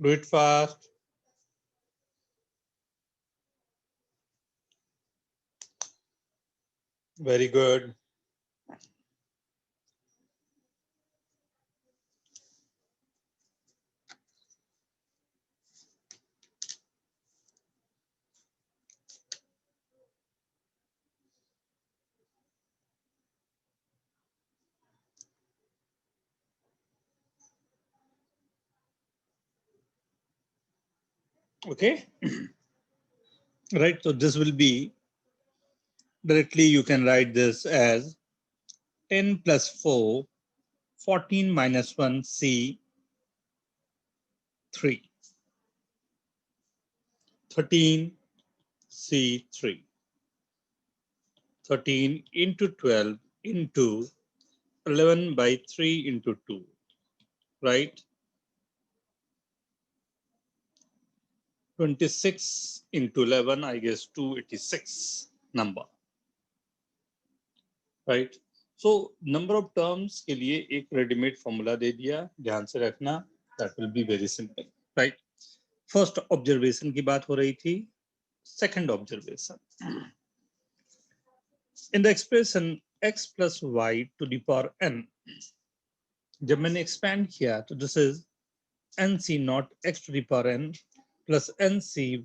Do it fast. Very good. Okay. Right. So this will be directly you can write this as 10 plus 4, 14 minus 1, C 3, 13 C 3, 13 into 12 into 11 by 3 into 2, right? 26 into 11, I guess 286 number, right? So number of terms के लिए एक readymade formula दे दिया, ध्यान से रखना, that will be very simple, right? First observation की बात हो रही थी, second observation. In the expression x plus y to the power n, जब मैंने expand किया तो this is nc not x to the power n plus nc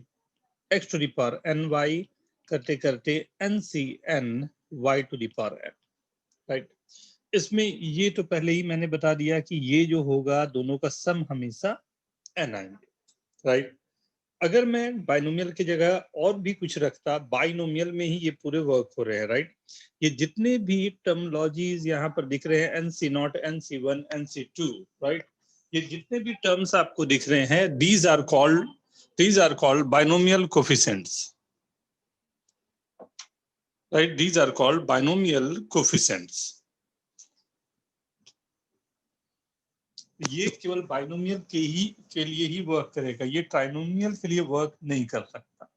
x to the power ny करते करते ncn y to the power n, right? इसमें ये तो पहले ही मैंने बता दिया कि ये जो होगा दोनों का सम हमेशा n आएंगे, राइट? अगर मैं बाइनोमियल की जगह और भी कुछ रखता, बाइनोमियल में ही ये पूरे वर्क हो रहे हैं, राइट? ये जितने भी टर्मोलॉजीज यहाँ पर दिख रहे हैं nc0, nc1, nc2, राइट? ये जितने भी टर्म्स आपको दिख रहे हैं, these are called binomial coefficients, right? These are called binomial coefficients. ये केवल बाइनोमियल के लिए ही वर्क करेगा, ये ट्राइनोमियल के लिए वर्क नहीं कर सकता।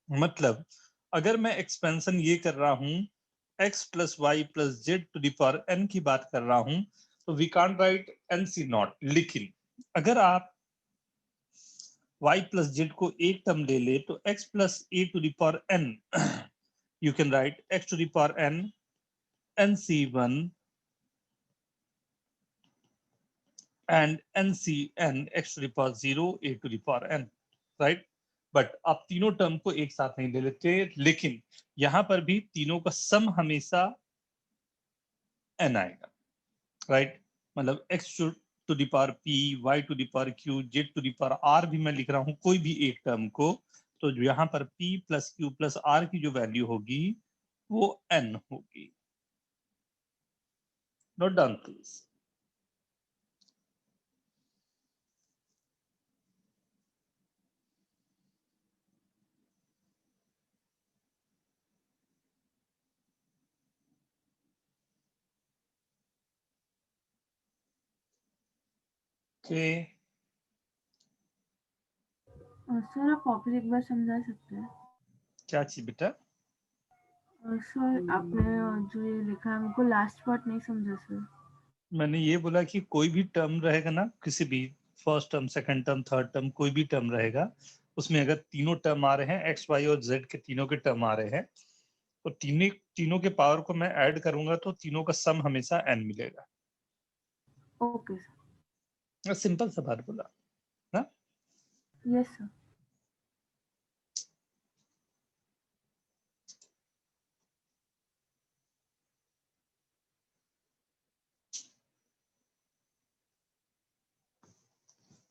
मतलब अगर मैं एक्सपेंशन ये कर रहा हूं x plus y plus z to the power n की बात कर रहा हूं तो वी कांट राइट nc0, लेकिन अगर आप y plus z को एक टर्म ले ले तो x plus a to the power n you can write x to the power n nc1 and ncn x to the power 0 a to the power n, right? But आप तीनों term को एक साथ नहीं ले लेते, लेकिन यहां पर भी तीनों का सम हमेशा n आएगा, राइट? मतलब x to the power p, y to the power q, z to the power r भी मैं लिख रहा हूं कोई भी एक टर्म को, तो यहां पर p plus q plus r की जो वैल्यू होगी वो n होगी। Note down please. Okay, sir आप वापस एक बार समझा सकते हैं? क्या चीज बेटा? सर आपने जो ये लिखा है हमको लास्ट पार्ट नहीं समझा सर। मैंने ये बोला कि कोई भी टर्म रहेगा ना, किसी भी first term, second term, third term, कोई भी टर्म रहेगा, उसमें अगर तीनों टर्म आ रहे हैं, एक्स वाई और जेड के तीनों के टर्म आ रहे हैं, तो तीनों के पावर को मैं ऐड करूंगा तो तीनों का सम हमेशा n मिलेगा। Okay sir. सिंपल सा बात बोला ना। Yes sir.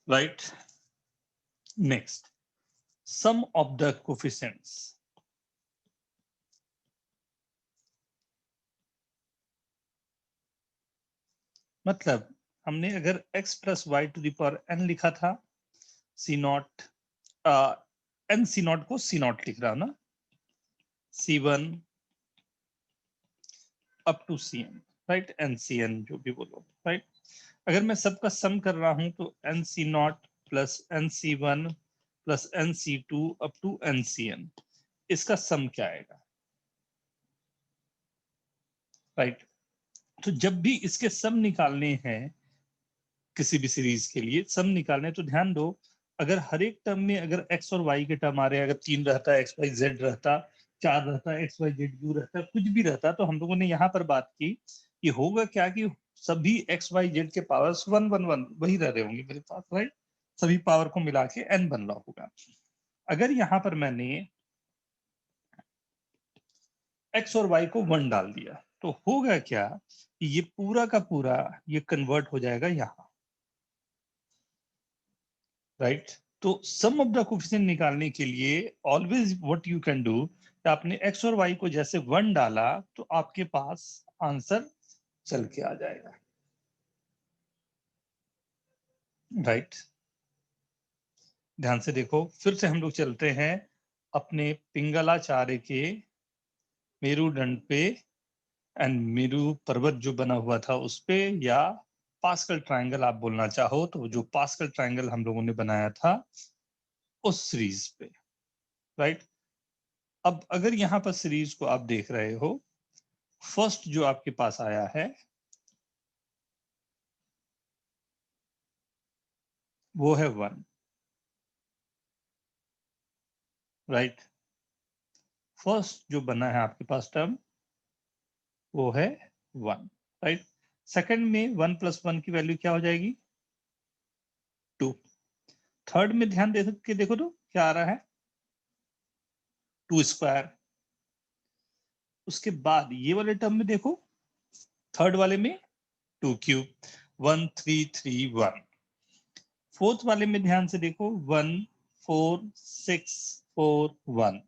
Right, next, sum of the coefficients. मतलब हमने अगर x plus Y to the power n लिखा था, C nought, N C nought को सी नॉट लिख रहा हूं ना, C1 up to Cn, right, NCn जो भी बोलो, राइट। अगर मैं सबका सम कर रहा हूं तो NC nought plus NC1 plus NC2 up to NCn, इसका सम क्या आएगा, राइट। तो जब भी इसके सम निकालने हैं, किसी भी सीरीज के लिए सम निकालने हैं, तो ध्यान दो, अगर हर एक टर्म में अगर x और y के टर्म आ रहे हैं, अगर 3 रहता, x y z रहता, 4 रहता, x y z u रहता, कुछ भी रहता, तो हम लोगों ने यहाँ पर बात की कि होगा क्या कि सभी x y z के पावर्स 1 1 1 वही रह रहे होंगे मेरे पास, राइट। सभी पावर को मिला के n बन रहा होगा। अगर यहाँ पर मैंने x और y को 1 डाल दिया तो होगा क्या, ये पूरा का पूरा ये कन्वर्ट हो जाएगा यहाँ, राइट। तो सम ऑफ द कोफिशिएंट निकालने के लिए always what you can do, आपने x और y को जैसे 1 डाला तो आपके पास आंसर चल के आ जाएगा, राइट। ध्यान से देखो, फिर से हम लोग चलते हैं अपने पिंगलाचार्य के मेरुदंड पे एंड मेरु पर्वत जो बना हुआ था उस पे, या पास्कल ट्रायंगल आप बोलना चाहो तो, जो पास्कल ट्रायंगल हम लोगों ने बनाया था उस सीरीज पे, राइट। अब अगर यहाँ पर सीरीज को आप देख रहे हो, फर्स्ट जो आपके पास आया है वो है 1, राइट। फर्स्ट जो बना है आपके पास टर्म वो है 1, राइट। सेकंड में 1 प्लस 1 की वैल्यू क्या हो जाएगी, 2। थर्ड में ध्यान दे के देखो तो क्या आ रहा है, 2 स्क्वायर। उसके बाद ये वाले टर्म में देखो, थर्ड वाले में 2 क्यूब, 1 3 3 1। फोर्थ वाले में ध्यान से देखो, 1 4 6 4 1,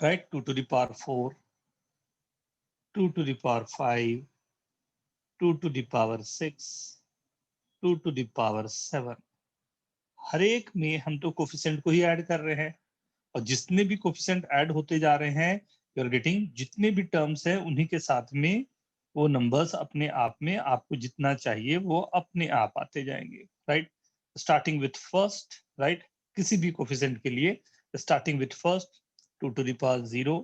right. 2 to the power 4, 2 to the power 5, 2 to the power 6, 2 to the power 7। हर एक में हम तो कोफिशिएंट को ही ऐड कर रहे हैं, और जितने भी कोफिशिएंट ऐड होते जा रहे हैं, यू आर गेटिंग, जितने भी टर्म्स हैं उन्हीं के साथ में वो नंबर्स अपने आप में आपको जितना चाहिए वो अपने आप आते जाएंगे, right. Starting with first, right, किसी भी कोफिशिएंट के लिए starting with first 2 to the power 0,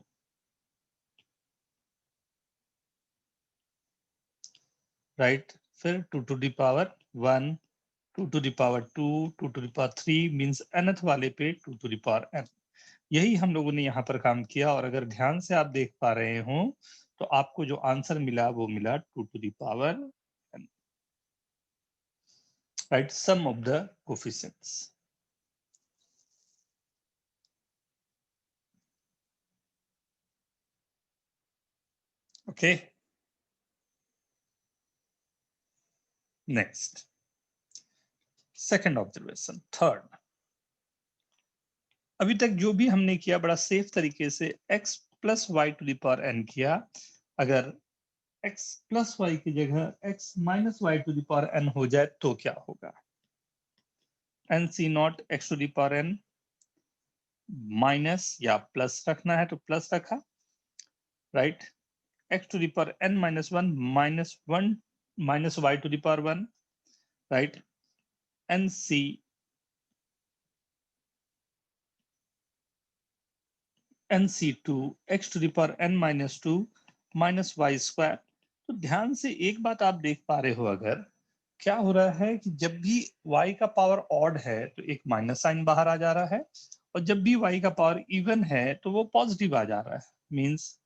right, फिर 2 to the power 1, 2 to the power 2, 2 to the power 3, means nth वाले पे 2 to the power n। यही हम लोगों ने यहाँ पर काम किया, और अगर ध्यान से आप देख पा रहे हो तो आपको जो आंसर मिला वो मिला 2 to the power n, right, sum of the coefficients. Okay, next, second observation, third. अभी तक जो भी हमने किया बड़ा सेफ तरीके से x plus Y to the power n किया। अगर x प्लस वाई की जगह x minus Y to the power n हो जाए तो क्या होगा, n c nought x to the power n minus या प्लस रखना है तो प्लस रखा, right. x to the power n minus 1 minus 1 minus y to the power 1, right? And c nc2 x to the power n minus 2 minus y square। तो ध्यान से एक बात आप देख पा रहे हो, अगर क्या हो रहा है कि जब भी y का पावर ऑड है तो एक माइनस साइन बाहर आ जा रहा है, और जब भी y का पावर इवन है तो वो पॉजिटिव आ जा रहा है। मींस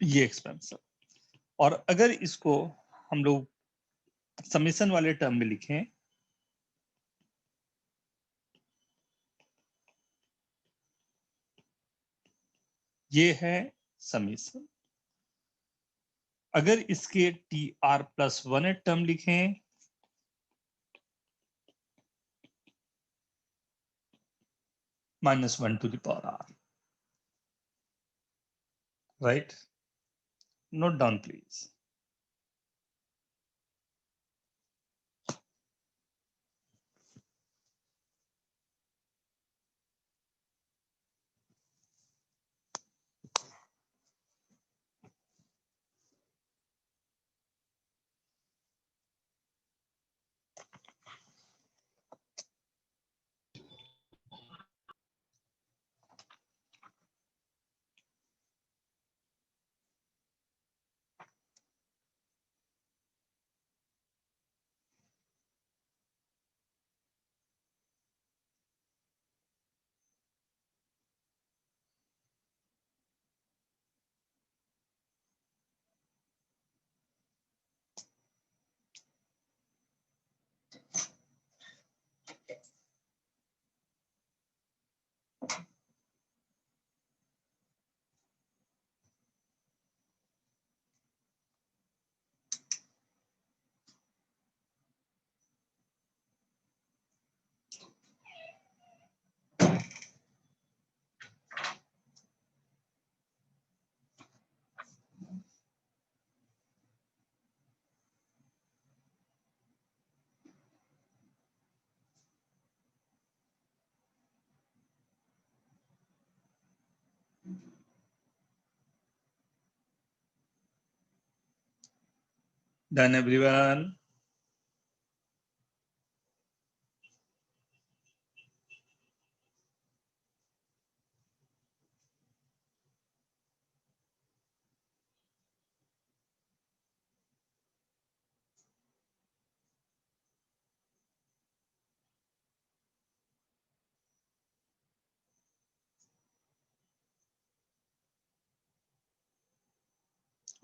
ये एक्सपेंसिव। और अगर इसको हम लोग समेशन वाले टर्म में लिखें, ये है समेशन। अगर इसके टी आर प्लस 1 टर्म लिखें, -1 to the power r, right? Note down, please. Done, everyone?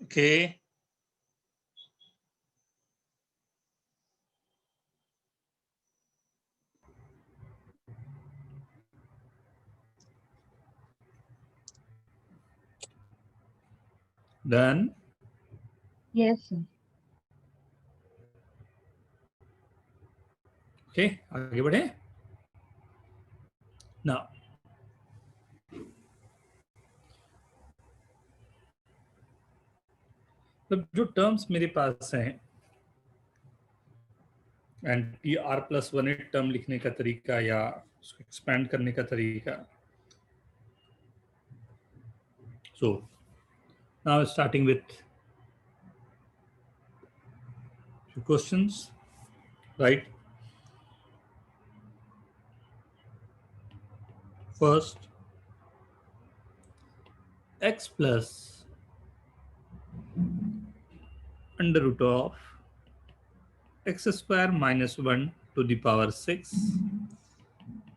Okay. Done. Yes, sir. Okay, आगे बढ़े। Now, तो जो टर्म्स मेरे पास हैं, and T R plus 1 term लिखने का तरीका या उसको एक्सपैंड करने का तरीका। So now starting with few questions, right? First, x plus under root of x square minus 1 to the power 6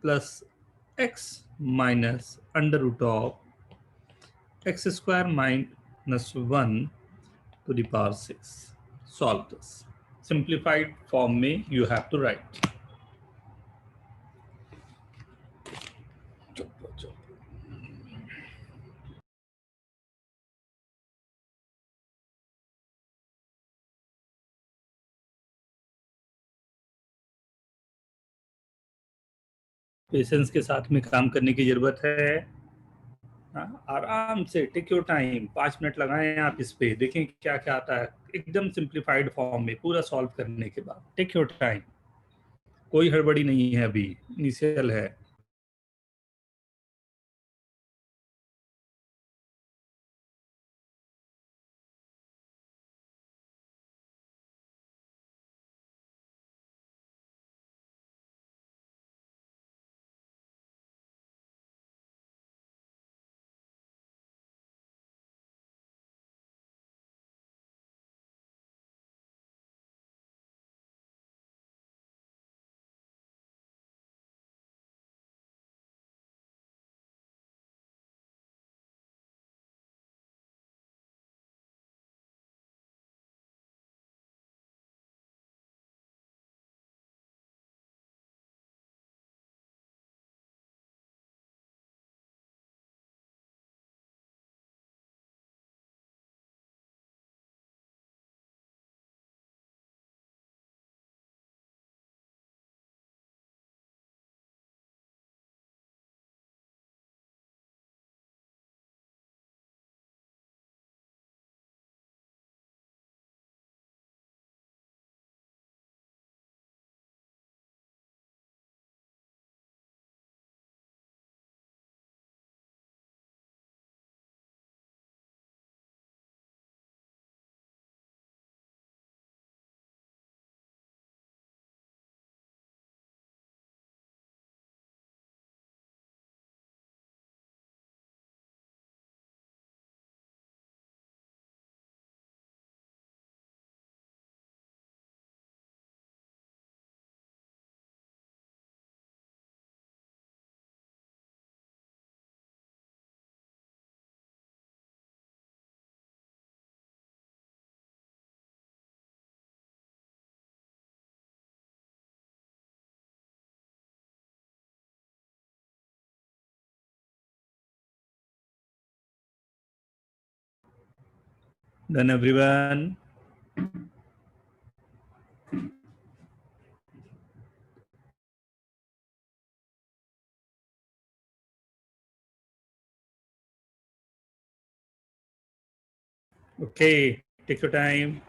plus x minus under root of x square minus 1 to the power 6. Solve this. Simplified form में you have to write. Patience के साथ में काम करने की जरूरत है। हाँ, आराम से टेक योर टाइम, 5 मिनट लगाएं आप इस पे, देखें क्या क्या आता है एकदम सिंप्लीफाइड फॉर्म में पूरा सॉल्व करने के बाद। टेक योर टाइम, कोई हड़बड़ी नहीं है, अभी इनिशियल है। Done everyone? Okay, take your time.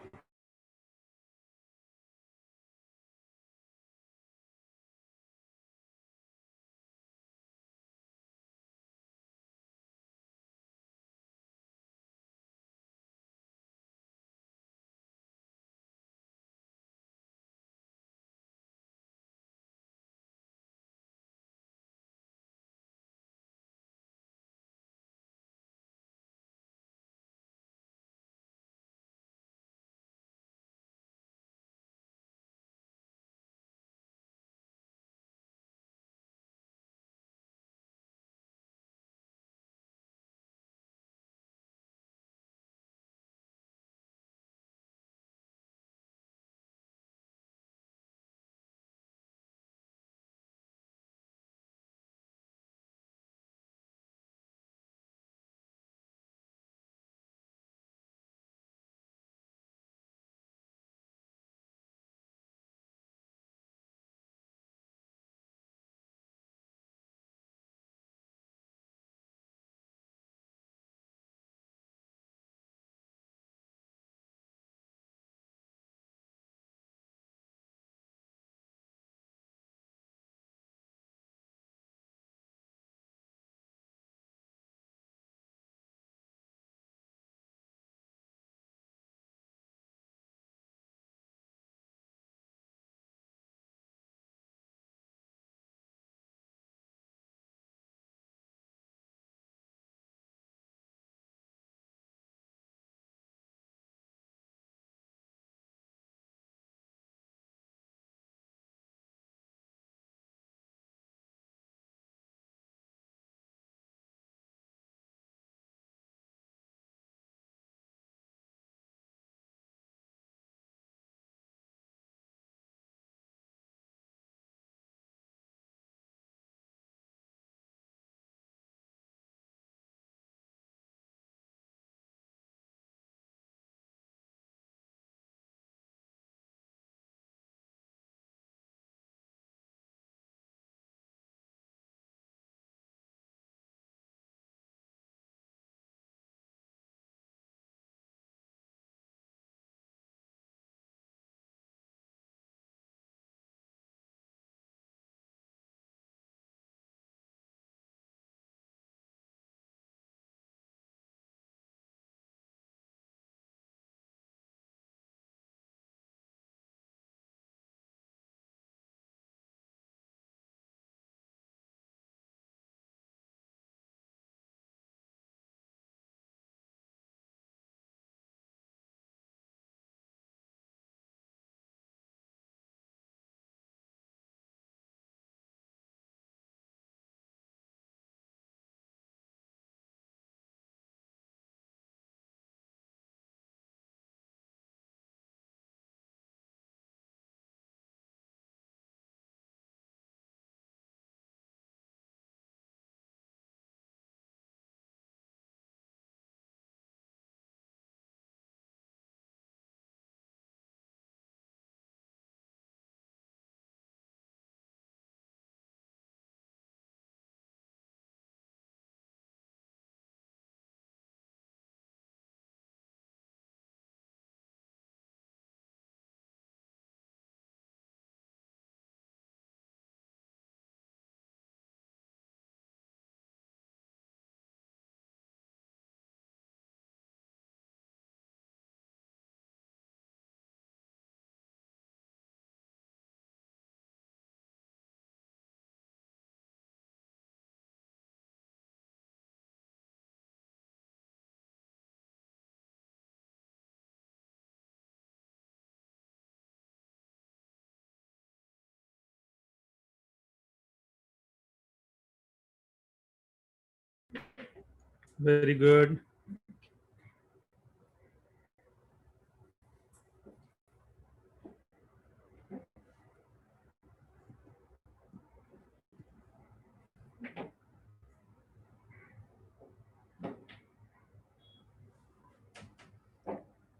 Very good.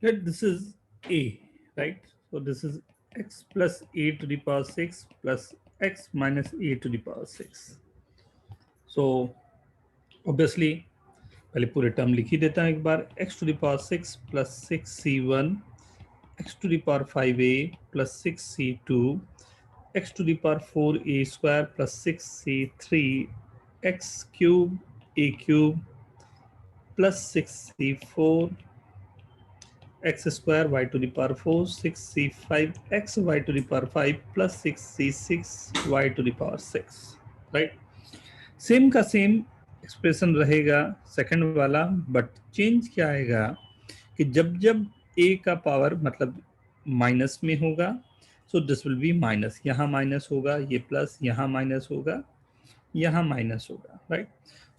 Right, this is a, right? So this is x plus a to the power 6 plus x minus a to the power 6. So obviously पहले पूरे term लिख ही देता हूँ एक बार, x to the power 6 plus 6c1 x to the power 5a plus 6c2 x to the power 4a square plus 6c3 x cube a cube plus 6c4 x square y to the power 4 6c5 x y to the power 5 plus 6c6 y to the power 6, right? Same का same expression रहेगा second वाला, but change क्या आएगा कि जब जब a का power मतलब माइनस में होगा, so this will be minus, यहाँ माइनस होगा, ये प्लस, यहाँ माइनस होगा, यहाँ माइनस होगा, राइट?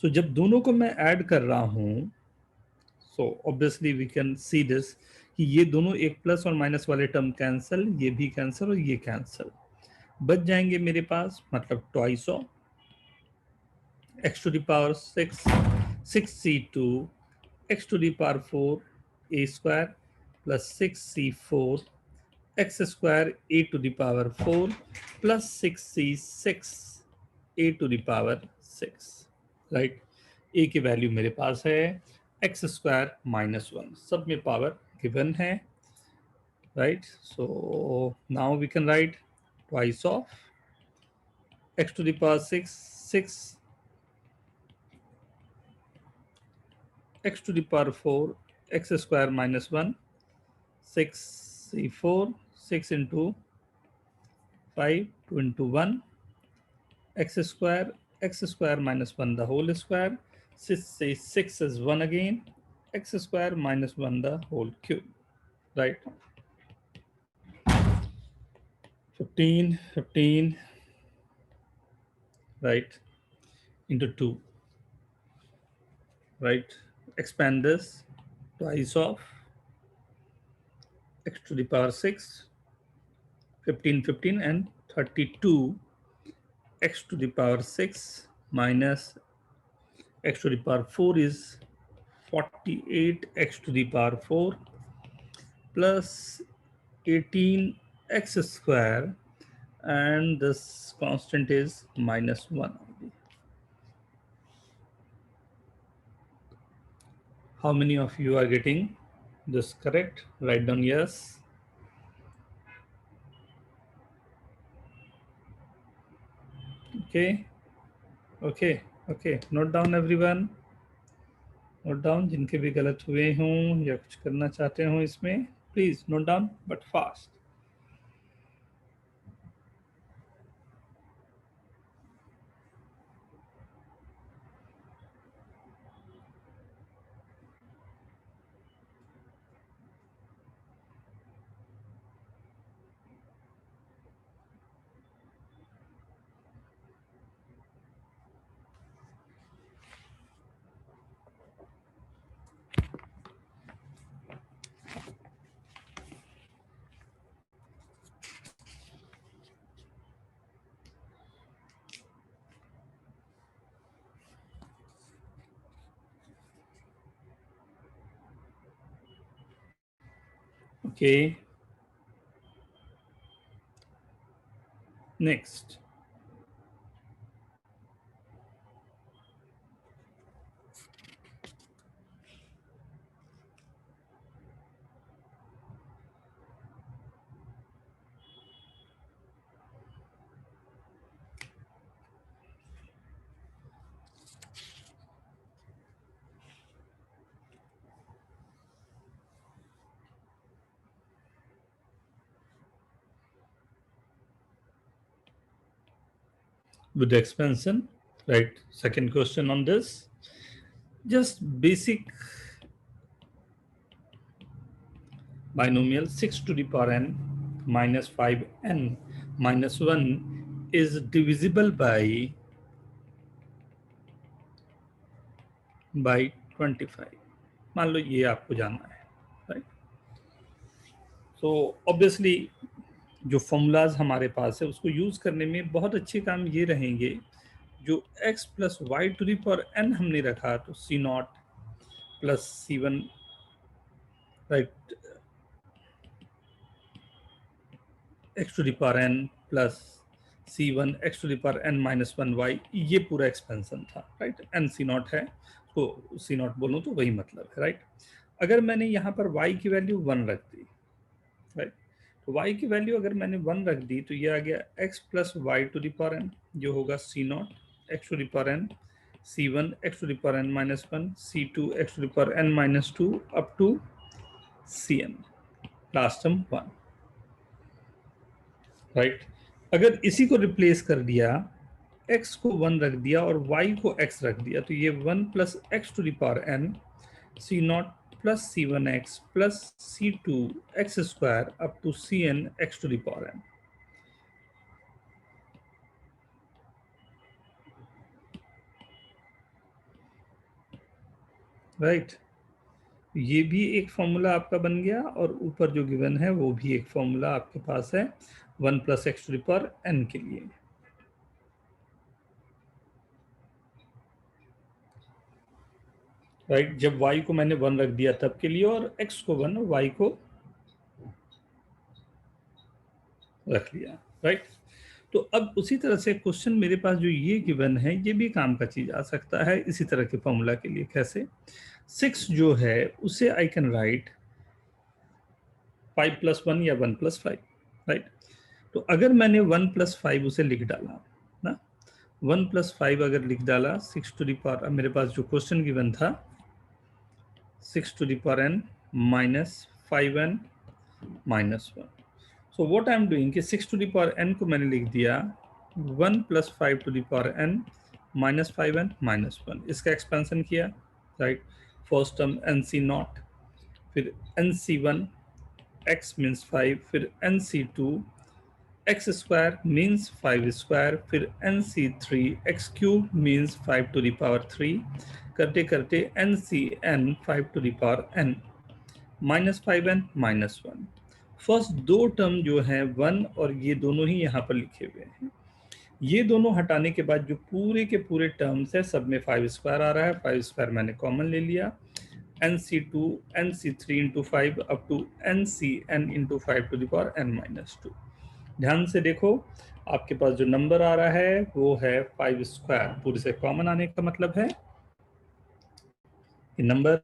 सो जब दोनों को मैं ऐड कर रहा हूँ, so obviously we can see this कि ये दोनों एक प्लस और माइनस वाले टर्म कैंसिल, ये भी कैंसिल और ये कैंसिल, बच जाएंगे मेरे पास मतलब twice of x to the power 6 6c2 x to the power 4 a square plus 6c4 x square a to the power 4 plus 6c6 a to the power 6, right? a की value मेरे पास है x square minus 1, सब में power given है, right? So now we can write twice of x to the power 6 6 x to the power 4 x square minus 1 6c4 6 into 5 2 into 1 x square minus 1 the whole square 6 is 1 again x square minus 1 the whole cube, right? 15 15, right, into 2, right? Expand this twice of x to the power 6 15 15 and 32 x to the power 6 minus x to the power 4 is 48 x to the power 4 plus 18 x square, and this constant is minus 1. How many of you are getting this correct? Write down yes. Okay, okay, okay. Note down everyone. Note down जिनके भी गलत हुए हों या कुछ करना चाहते हो इसमें, please note down but fast. Okay. Next. With the expansion, right? Second question on this, just basic binomial 6 to the power n minus 5n minus 1 is divisible by 25 मान लो ये आपको जानना है, राइट। सो ऑब्वियसली जो formulas हमारे पास है उसको use करने में बहुत अच्छे काम ये रहेंगे, जो x plus Y to the power n हमने रखा तो c nought plus c1, right, x to the power n plus c1 x to the power n minus 1y, ये पूरा एक्सपेंशन था, राइट। n c नॉट है तो c not बोलूँ तो वही मतलब है, राइट। अगर मैंने यहाँ पर y की वैल्यू 1 रख दी, राइट, तो y की वैल्यू अगर मैंने 1 रख दी तो ये आ गया x plus Y to the power n, जो होगा c nought x to the power n, c1 x to the power n minus 1, c2 x to the power n minus 2 up to cn, last term 1, right. अगर इसी को replace कर दिया, x को 1 रख दिया और y को x रख दिया, तो ये 1 plus x to the power n c nought plus c1x plus c2x square up to cn x to the power n, right. ये भी एक फॉर्मूला आपका बन गया और ऊपर जो गिवन है वो भी एक फॉर्मूला आपके पास है 1 plus X to the power n के लिए, राइट। जब y को मैंने 1 रख दिया तब के लिए, और x को 1 और y को रख लिया, राइट। तो अब उसी तरह से क्वेश्चन मेरे पास जो ये गिवन है ये भी काम का चीज आ सकता है इसी तरह के फॉर्मूला के लिए। कैसे? 6 जो है उसे आई कैन राइट 5 प्लस 1 या 1 प्लस 5, राइट। तो अगर मैंने 1 प्लस 5 उसे लिख डाला ना, 1 प्लस 5 अगर लिख डाला 6 टू दी पावर, मेरे पास जो क्वेश्चन गिवन था 6 to the power n minus 5n minus 1। So what I am doing कि 6 टू दी पावर n को मैंने लिख दिया 1 plus 5 to the power n minus 5n minus 1, इसका एक्सपेंशन किया, right. First term nc nought, फिर nc1 x means 5, फिर nc2 x square means 5 square, फिर nc3 x cube means 5 to the power 3, करते करते ncn 5 to the power n minus 5n minus 1। First दो term जो है 1 और ये दोनों ही यहाँ पर लिखे हुए हैं, ये दोनों हटाने के बाद जो पूरे के पूरे टर्म्स है सब में 5 स्क्वायर आ रहा है, 5 स्क्वायर मैंने कॉमन ले लिया, nc2 nc3 into 5 up to ncn into 5 to the power n minus 2। ध्यान से देखो आपके पास जो नंबर आ रहा है वो है 5 स्क्वायर, पूरे से कॉमन आने का मतलब है कि number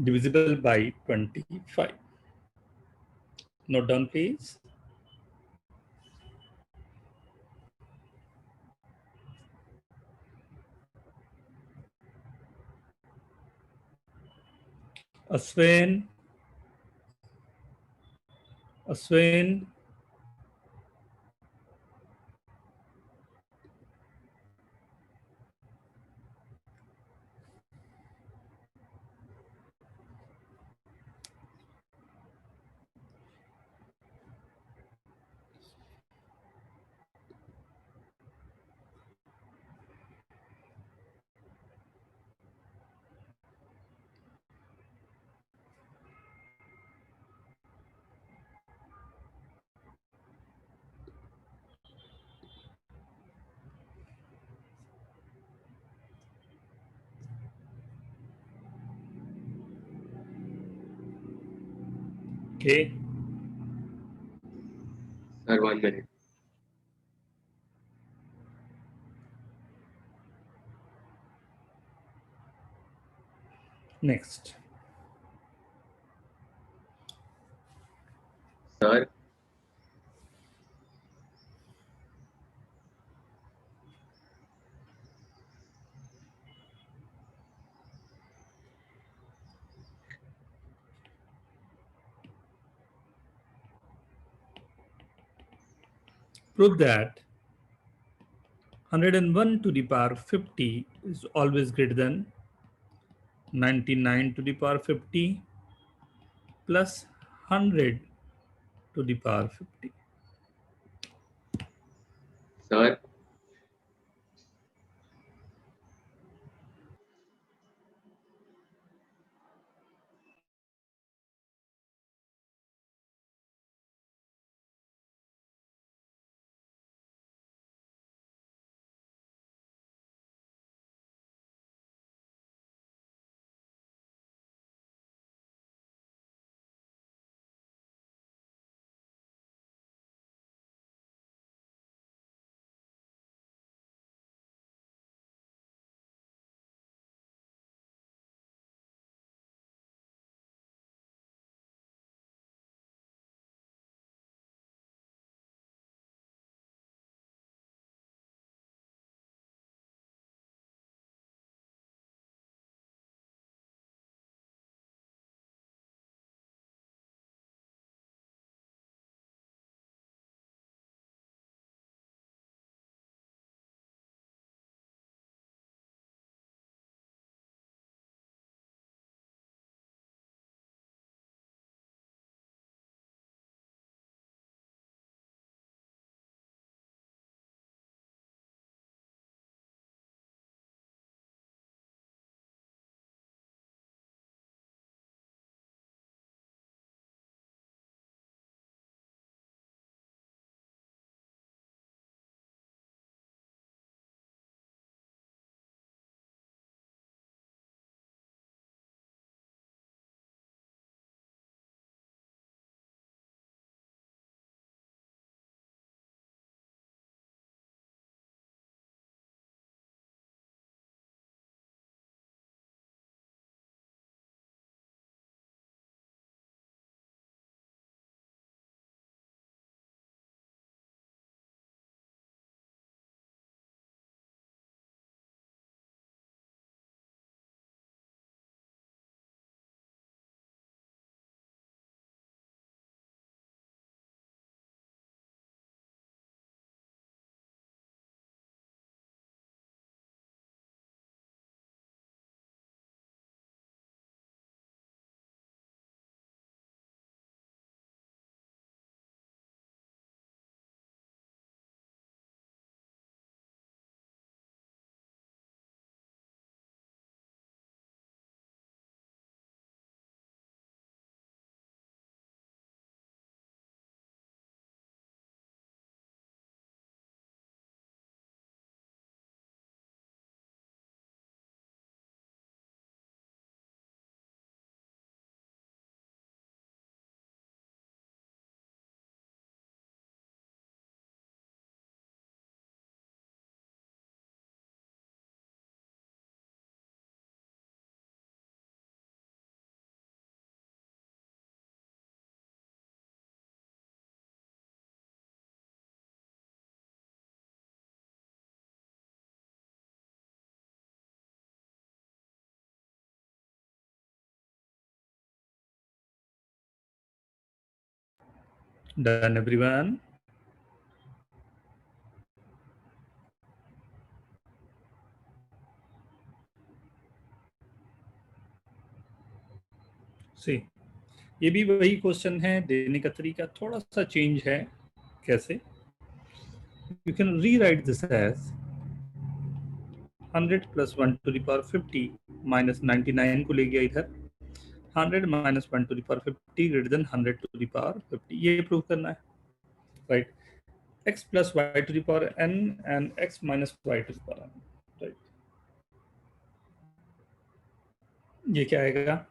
divisible by 25। Note down please. Ashwin, Ashwin, okay. Sir, 1 minute. Next. Sir, Prove that 101 to the power 50 is always greater than 99 to the power 50 plus 100 to the power 50. sir, Done, everyone? See, ये भी वही question है, देने का तरीका थोड़ा सा change है. कैसे? You can rewrite this as 100 plus 1 to the power 50 minus 99 को ले गया इधर. 100 minus 1 to the power 50 greater than 100 to the power 50. ये प्रूव करना है, right? X plus y to the power n and x minus y to the power n, right? ये क्या आएगा?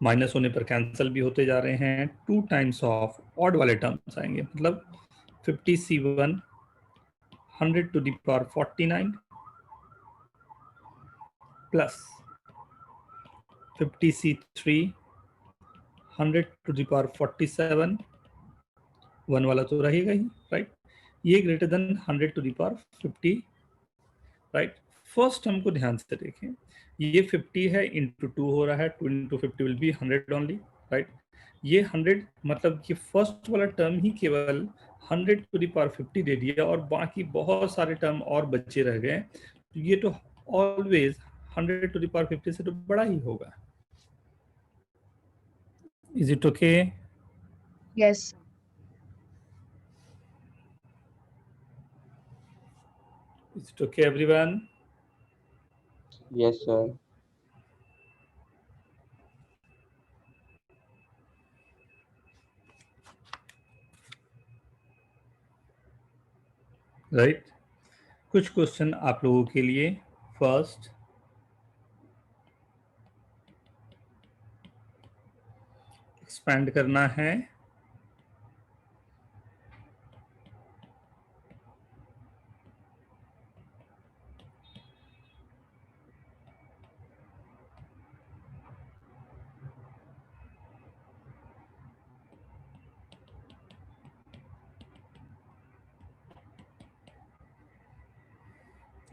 माइनस होने पर कैंसिल भी होते जा रहे हैं. 2 टाइम्स ऑफ ऑड वाले टर्म्स आएंगे, मतलब 50c1 100 to the power 49 plus 50c3 100 to the power 47, 1 वाला तो रहेगा ही, राइट? ये greater than 100 to the power 50, right? First term को ध्यान से देखें, ये 50 है, इंटू 2 हो रहा है, 2 into 50 will be 100 only, right? ये 100 मतलब कि फर्स्ट वाला टर्म ही केवल 100 to the power 50 दे दिया और बाकी बहुत सारे टर्म और बच्चे रह गए. तो ये तो ऑलवेज 100 to the power 50 से तो बड़ा ही होगा. Is it okay? Yes. Is it okay, everyone? Yes, sir. Right? कुछ क्वेश्चन आप लोगों के लिए. फर्स्ट, एक्सपैंड करना है.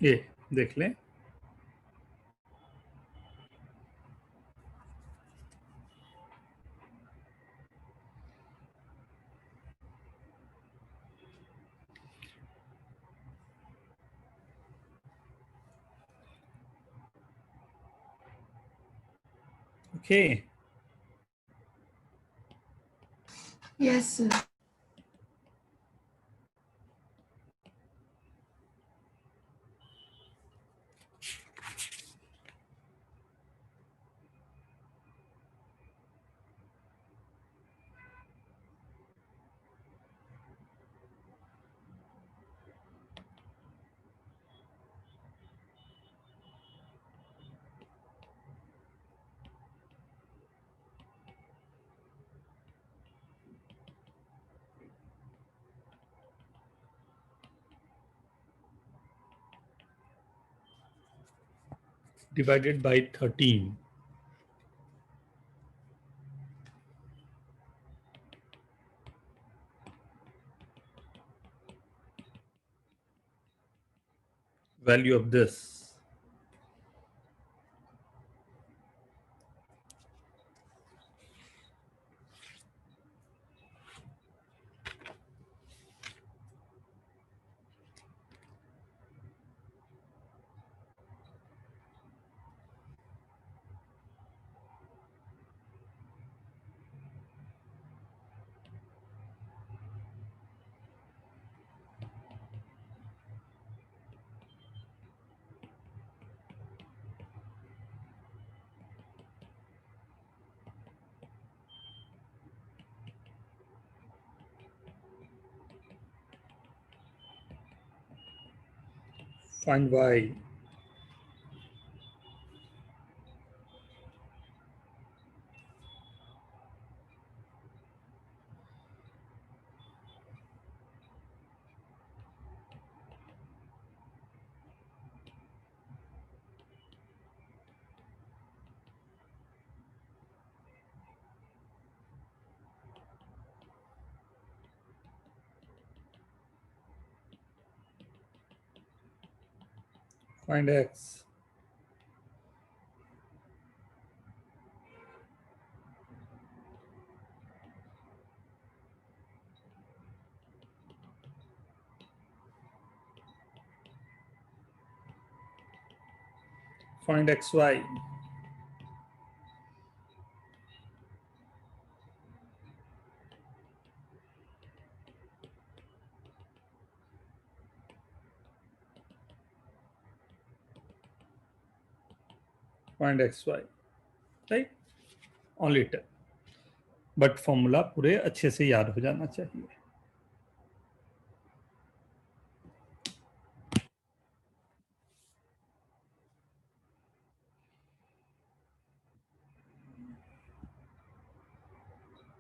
ये देख लें. Okay. Yes, sir. Divided by 13. Value of this. Find y. Find x. find xy. Find xy, right? Only 10. But formula पूरे अच्छे से याद हो जाना चाहिए.